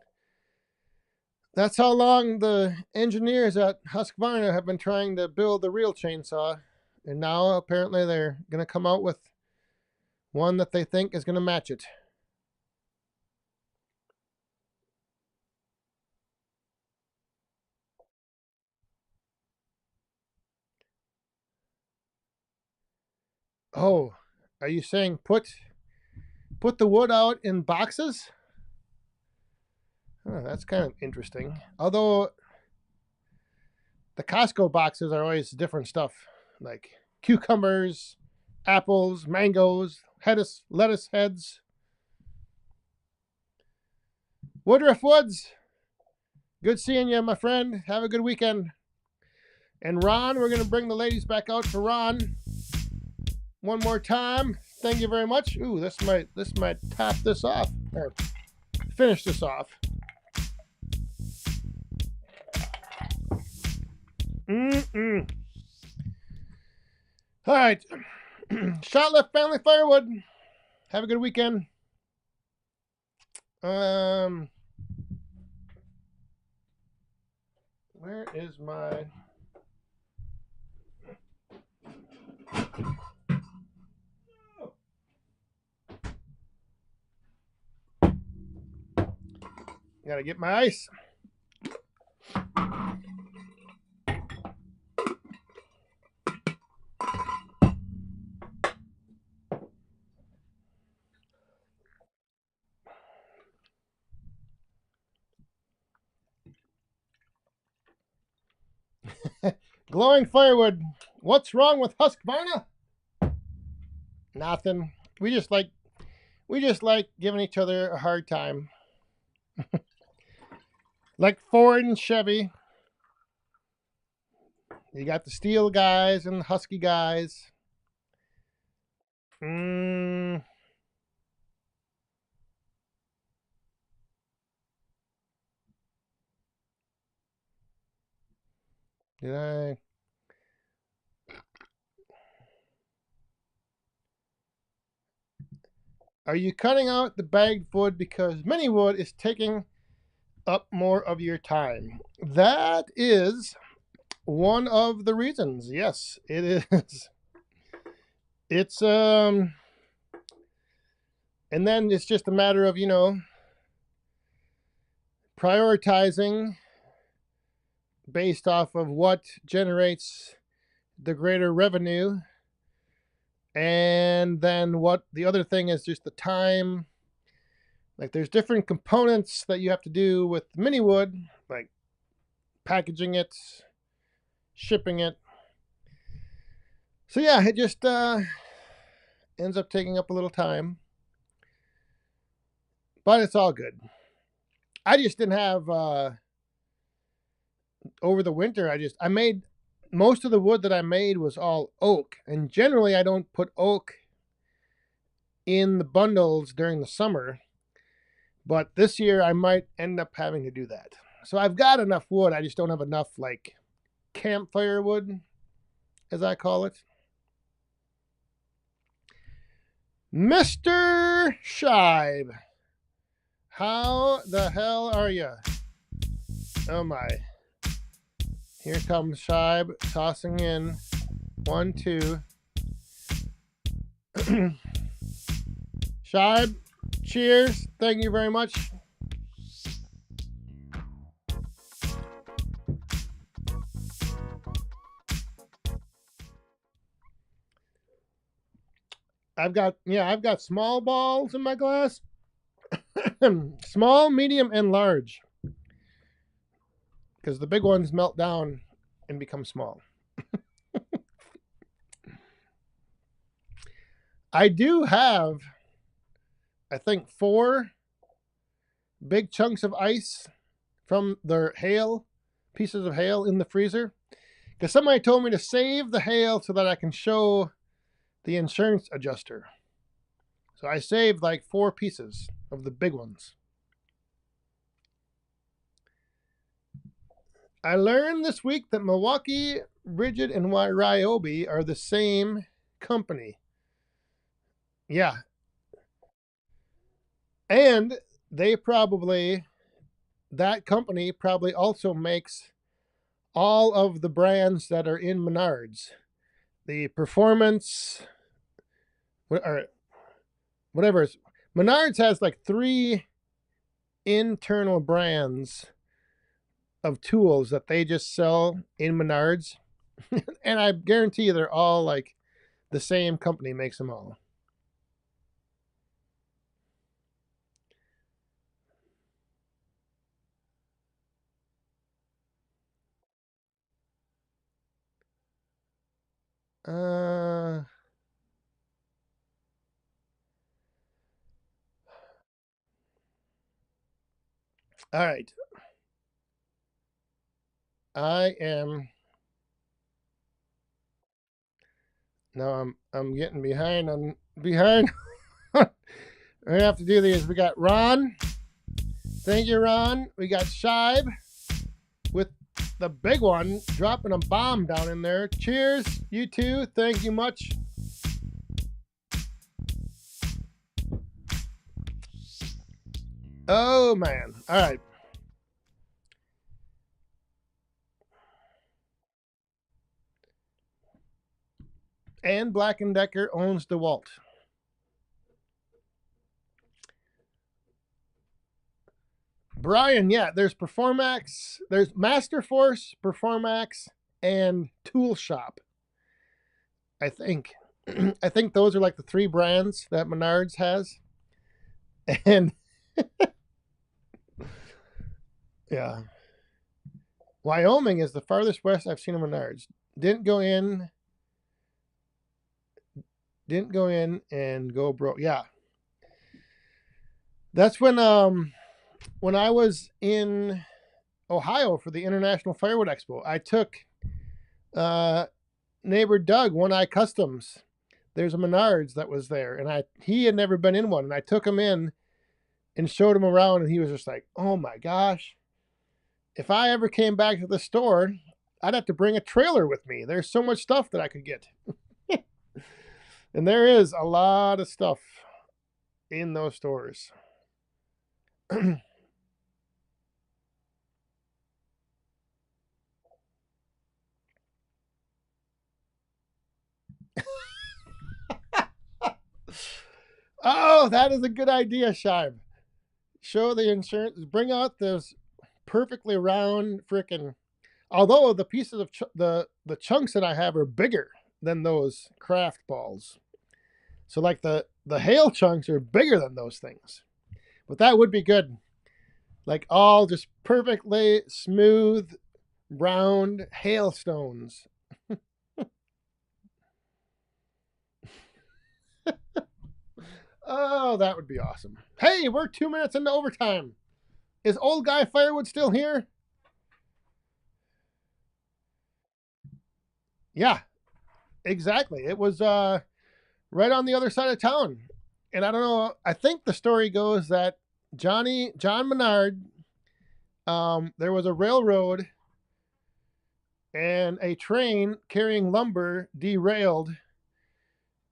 That's how long the engineers at Husqvarna have been trying to build the real chainsaw. And now apparently they're going to come out with one that they think is going to match it. Oh, are you saying put the wood out in boxes? Oh, that's kind of interesting. Although the Costco boxes are always different stuff, like cucumbers, apples, mangoes, lettuce heads. Woodruff Woods, good seeing you, my friend. Have a good weekend. And Ron, we're going to bring the ladies back out for Ron one more time. Thank you very much. Ooh, this might top this off or finish this off. All right. Shot Left Family Firewood. Have a good weekend. Where is my... Gotta get my ice. Glowing Firewood. What's wrong with Husqvarna? Nothing. We just like giving each other a hard time. Like Ford and Chevy. You got the Steel guys and the Husky guys. Did I? Are you cutting out the bagged wood because mini wood is taking up more of your time? That is one of the reasons. Yes, it is. It's and then it's just a matter of, prioritizing based off of what generates the greater revenue. And then what the other thing is just the time. Like there's different components that you have to do with mini wood, like packaging it, shipping it. So yeah, it just ends up taking up a little time. But it's all good. I just didn't have over the winter, I made most of the wood that I made was all oak. And generally I don't put oak in the bundles during the summer. But this year I might end up having to do that. So I've got enough wood. I just don't have enough like campfire wood, as I call it. Mr. Scheib, how the hell are you? Oh my. Here comes Scheib tossing in 1, 2. Scheib, cheers. Thank you very much. I've got small balls in my glass. Small, medium, and large. Because the big ones melt down and become small. I do have, I think, 4 big chunks of ice from the hail, pieces of hail in the freezer. Because somebody told me to save the hail so that I can show the insurance adjuster. So I saved like 4 pieces of the big ones. I learned this week that Milwaukee, Rigid, and Ryobi are the same company. Yeah. And that company probably also makes all of the brands that are in Menards. The Performance, or whatever. Menards has like 3 internal brands of tools that they just sell in Menards. And I guarantee you they're all like the same company makes them all. All right. I am No, I'm getting behind on behind. We're gonna have to do these. We got Ron. Thank you, Ron. We got Shibe with the big one, dropping a bomb down in there. Cheers, you too. Thank you much. Oh man. All right. And Black & Decker owns DeWalt. Brian, yeah, there's Performax, there's Masterforce, Performax, and Tool Shop. I think. I think those are like the three brands that Menards has. And yeah. Wyoming is the farthest west I've seen of Menards. Didn't go in and go broke. Yeah. That's when I was in Ohio for the International Firewood Expo, I took neighbor Doug, One Eye Customs. There's a Menards that was there, and he had never been in one, and I took him in and showed him around, and he was just like, "Oh my gosh, if I ever came back to the store, I'd have to bring a trailer with me. There's so much stuff that I could get." And there is a lot of stuff in those stores. Oh, that is a good idea, Shibe. Show the insurance. Bring out those perfectly round freaking. Although the pieces of the chunks that I have are bigger than those craft balls, so like the hail chunks are bigger than those things. But that would be good. Like all just perfectly smooth, round hailstones. Oh, that would be awesome. Hey, we're 2 minutes into overtime. Is old guy Firewood still here? Yeah, exactly. It was right on the other side of town. And I don't know, I think the story goes that John Menard, there was a railroad and a train carrying lumber derailed,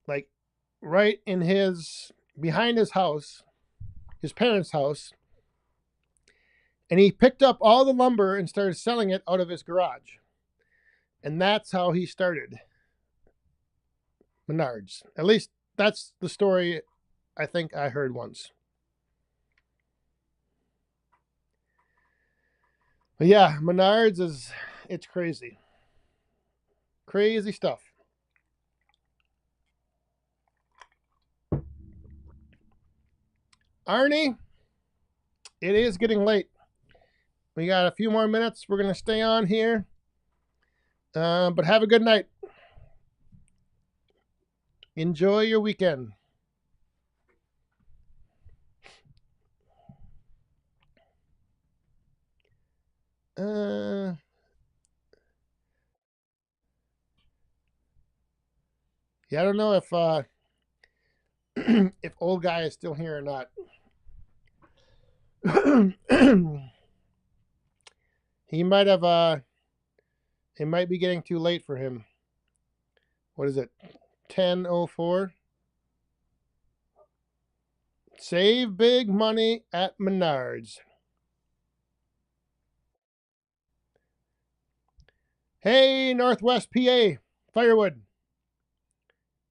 like right in behind his house, his parents' house. And he picked up all the lumber and started selling it out of his garage. And that's how he started Menards. At least that's the story I think I heard once. But yeah, Menards it's crazy. Crazy stuff. Arnie, it is getting late. We got a few more minutes. We're going to stay on here. But have a good night. Enjoy your weekend. Yeah, I don't know if if old guy is still here or not. He might have it might be getting too late for him. What is it? 10:04. Save big money at Menards. Hey, Northwest PA, Firewood.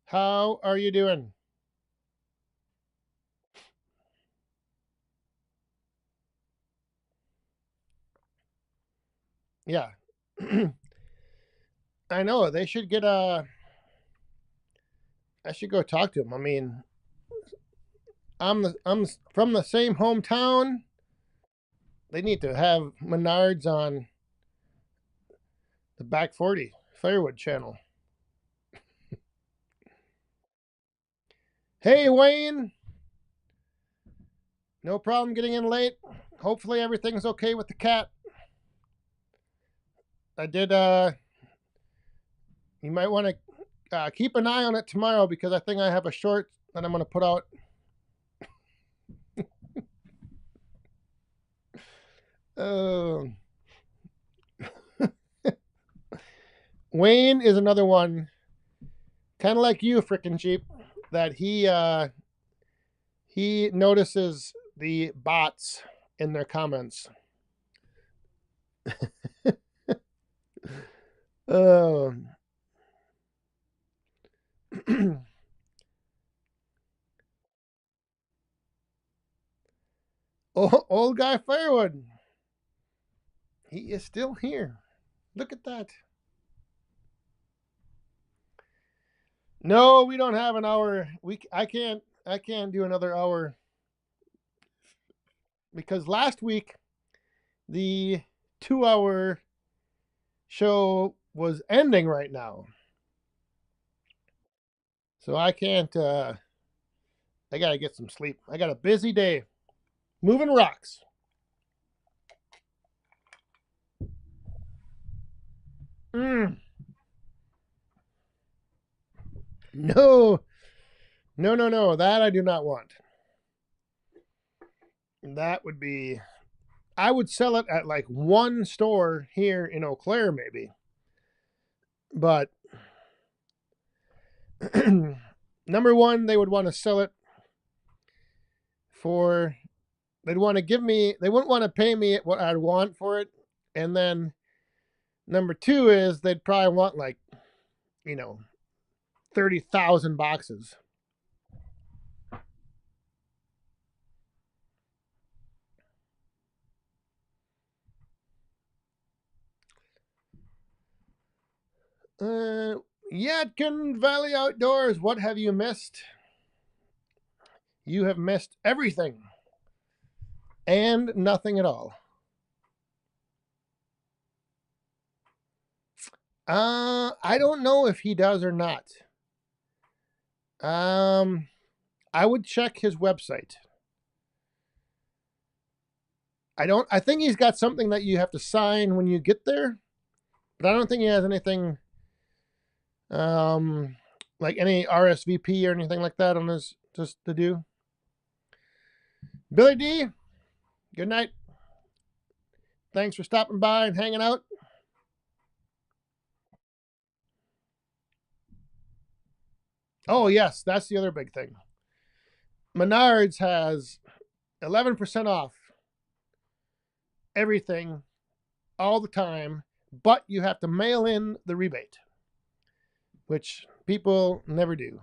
How are you doing? Yeah. I know they should get I should go talk to him. I mean, I'm from the same hometown. They need to have Menards on the Back 40 Firewood channel. Hey, Wayne. No problem getting in late. Hopefully everything's okay with the cat. I did you might want to keep an eye on it tomorrow because I think I have a short that I'm going to put out. Wayne is another one, kind of like you, frickin' cheap, that he notices the bots in their comments. Oh. Old guy Firewood. He is still here. Look at that. No, we don't have an hour. I can't do another hour because last week the 2-hour show was ending right now. So I can't I got to get some sleep. I got a busy day moving rocks. No. No. That I do not want. That would be, I would sell it at like one store here in Eau Claire, maybe. But number one, they would want to sell it for, they'd want to give me, they wouldn't want to pay me what I'd want for it. And then number two is they'd probably want like, 30,000 boxes. Yadkin Valley Outdoors, what have you missed? You have missed everything and nothing at all. I don't know if he does or not. I would check his website. I think he's got something that you have to sign when you get there, but I don't think he has anything like any RSVP or anything like that on his just to do. Billy D, good night. Thanks for stopping by and hanging out. Oh, yes, that's the other big thing. Menards has 11% off everything all the time, but you have to mail in the rebate, which people never do.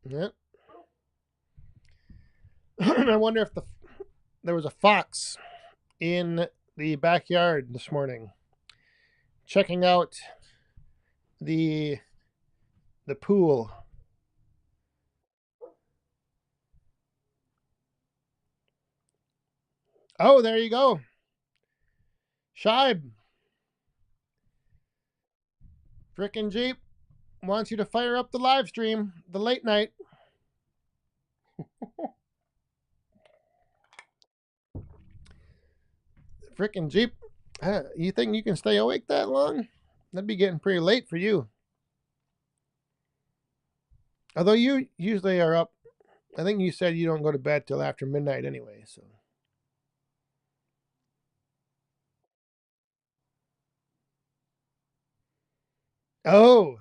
Yep. I wonder if there was a fox in the backyard this morning checking out the pool. Oh, there you go. Shibe. Frickin' Jeep wants you to fire up the live stream, the late night. Frickin' Jeep. You think you can stay awake that long? That'd be getting pretty late for you. Although you usually are up. I think you said you don't go to bed till after midnight anyway, so. Oh,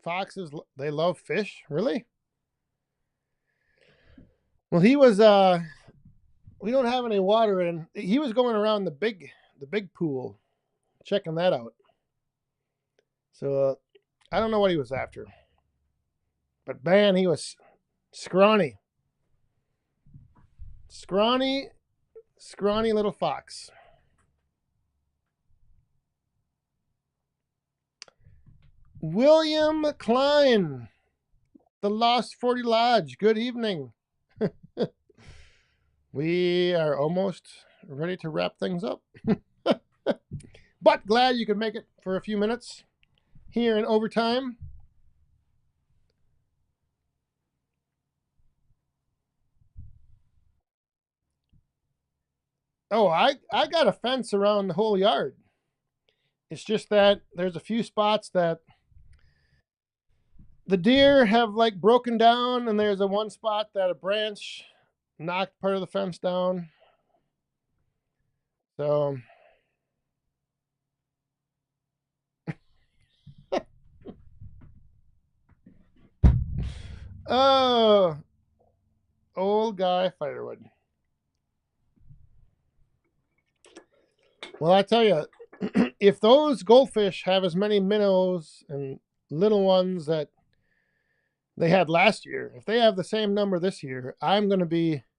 foxes, they love fish? Really? Well, he was, we don't have any water in. He was going around the big pool, checking that out. So, I don't know what he was after. But man, he was scrawny. Scrawny little fox. William Klein, the Lost 40 Lodge. Good evening. We are almost ready to wrap things up. But glad you could make it for a few minutes here in overtime. Oh, I got a fence around the whole yard. It's just that there's a few spots that the deer have like broken down, and there's a one spot that a branch knocked part of the fence down. So, oh, old guy firewood. Well, I tell you, if those goldfish have as many minnows and little ones that they had last year, if they have the same number this year, I'm gonna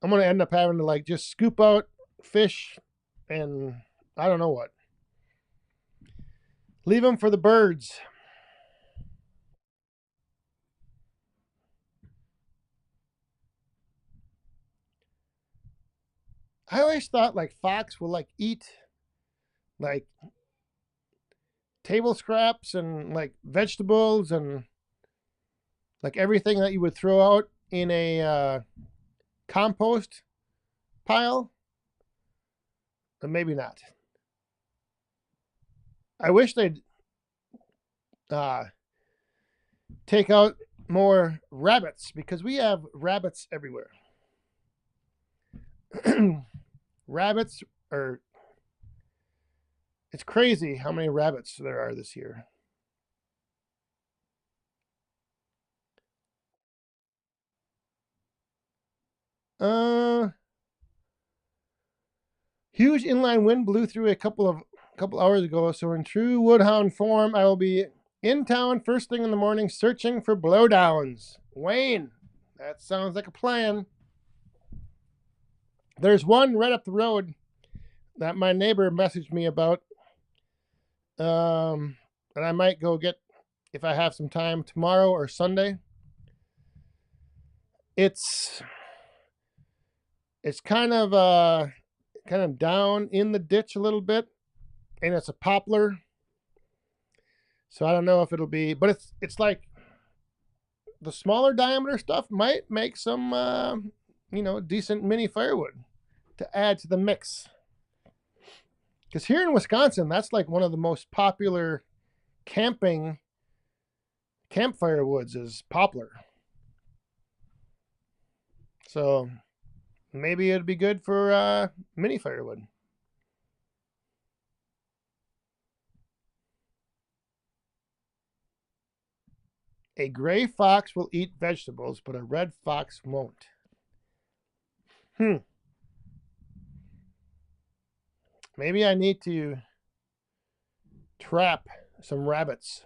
end up having to like just scoop out fish and I don't know what. Leave them for the birds. I always thought like fox will like eat like table scraps and like vegetables and like everything that you would throw out in a compost pile, but maybe not. I wish they'd uh, take out more rabbits because we have rabbits everywhere. Rabbits are, it's crazy how many rabbits there are this year. Uh, Huge inline wind blew through a couple hours ago. So in true woodhound form, I will be in town first thing in the morning, searching for blowdowns. Wayne, that sounds like a plan. There's one right up the road that my neighbor messaged me about. And I might go get if I have some time tomorrow or Sunday. It's it's kind of down in the ditch a little bit, and it's a poplar. So I don't know if it'll be, but it's like the smaller diameter stuff might make some decent mini firewood to add to the mix. Because here in Wisconsin, that's like one of the most popular campfire woods is poplar. So maybe it'd be good for mini firewood. A gray fox will eat vegetables, but a red fox won't. Maybe I need to trap some rabbits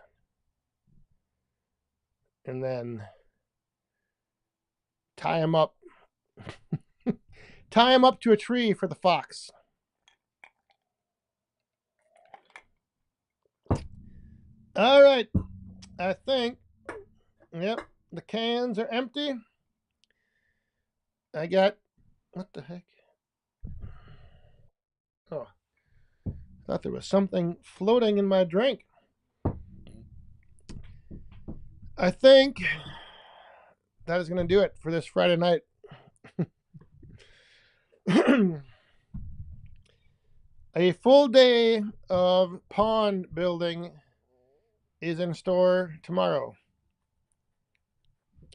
and then tie them up. Tie them up to a tree for the fox. All right. I think, yep, the cans are empty. I got, what the heck? Oh, I thought there was something floating in my drink. I think that is going to do it for this Friday night. A full day of pond building is in store tomorrow.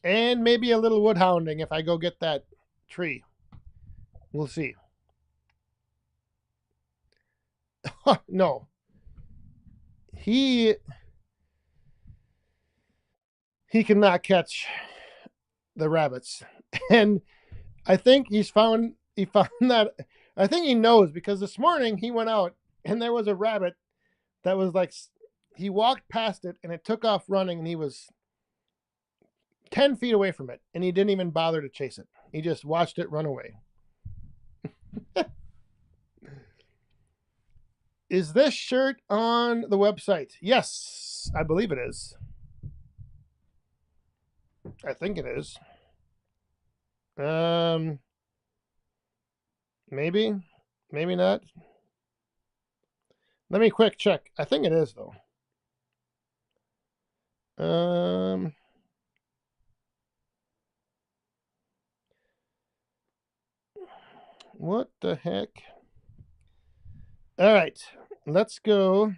And maybe a little wood hounding if I go get that tree. We'll see. No. He cannot catch the rabbits. And I think he found that I think he knows because this morning he went out and there was a rabbit that was like he walked past it and it took off running and he was 10 feet away from it and he didn't even bother to chase it. He just watched it run away. Is this shirt on the website? Yes, I believe it is. I think it is. Maybe, maybe not. Let me quick check. I think it is though. What the heck? All right, let's go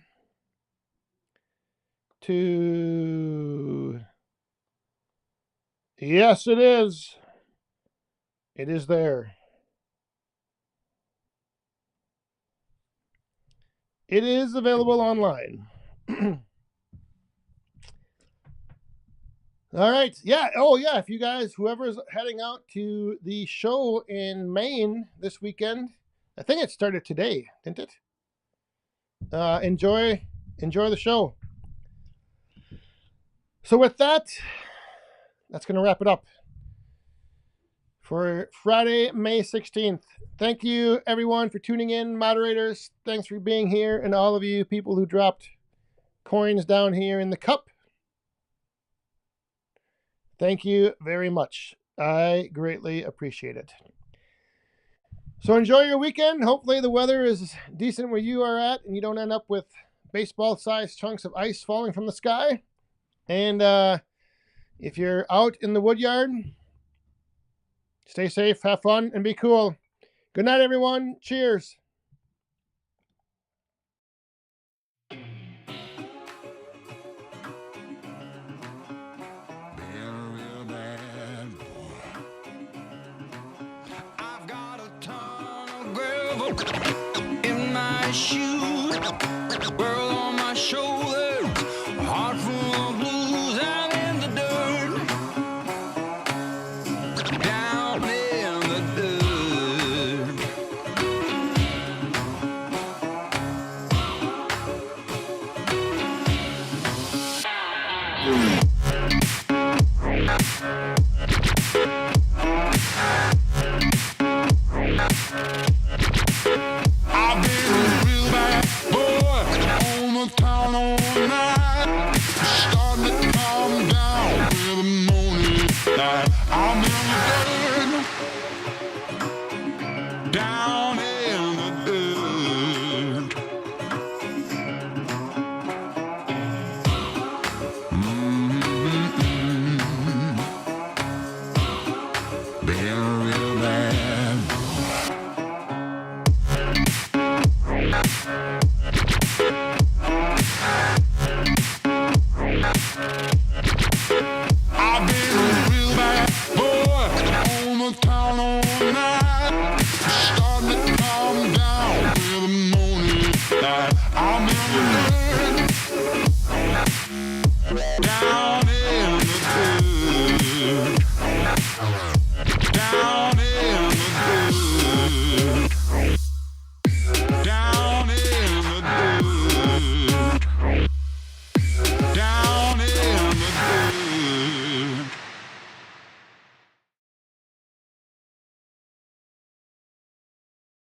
to. Yes, it is. It is there. It is available online. All right. Yeah. Oh, yeah. If you guys, whoever's heading out to the show in Maine this weekend, I think it started today, didn't it? Enjoy the show. So with that, that's going to wrap it up for Friday, May 16th. Thank you, everyone, for tuning in. Moderators, thanks for being here. And all of you people who dropped coins down here in the cup, thank you very much. I greatly appreciate it. So enjoy your weekend. Hopefully the weather is decent where you are at and you don't end up with baseball-sized chunks of ice falling from the sky. And if you're out in the wood yard, stay safe, have fun, and be cool. Good night, everyone. Cheers. I've got a ton of gravel in my shoes, world on my shoulders, heart full of blues, and in the dirt, down in the dirt. I've been a real bad boy on the town all night, starting to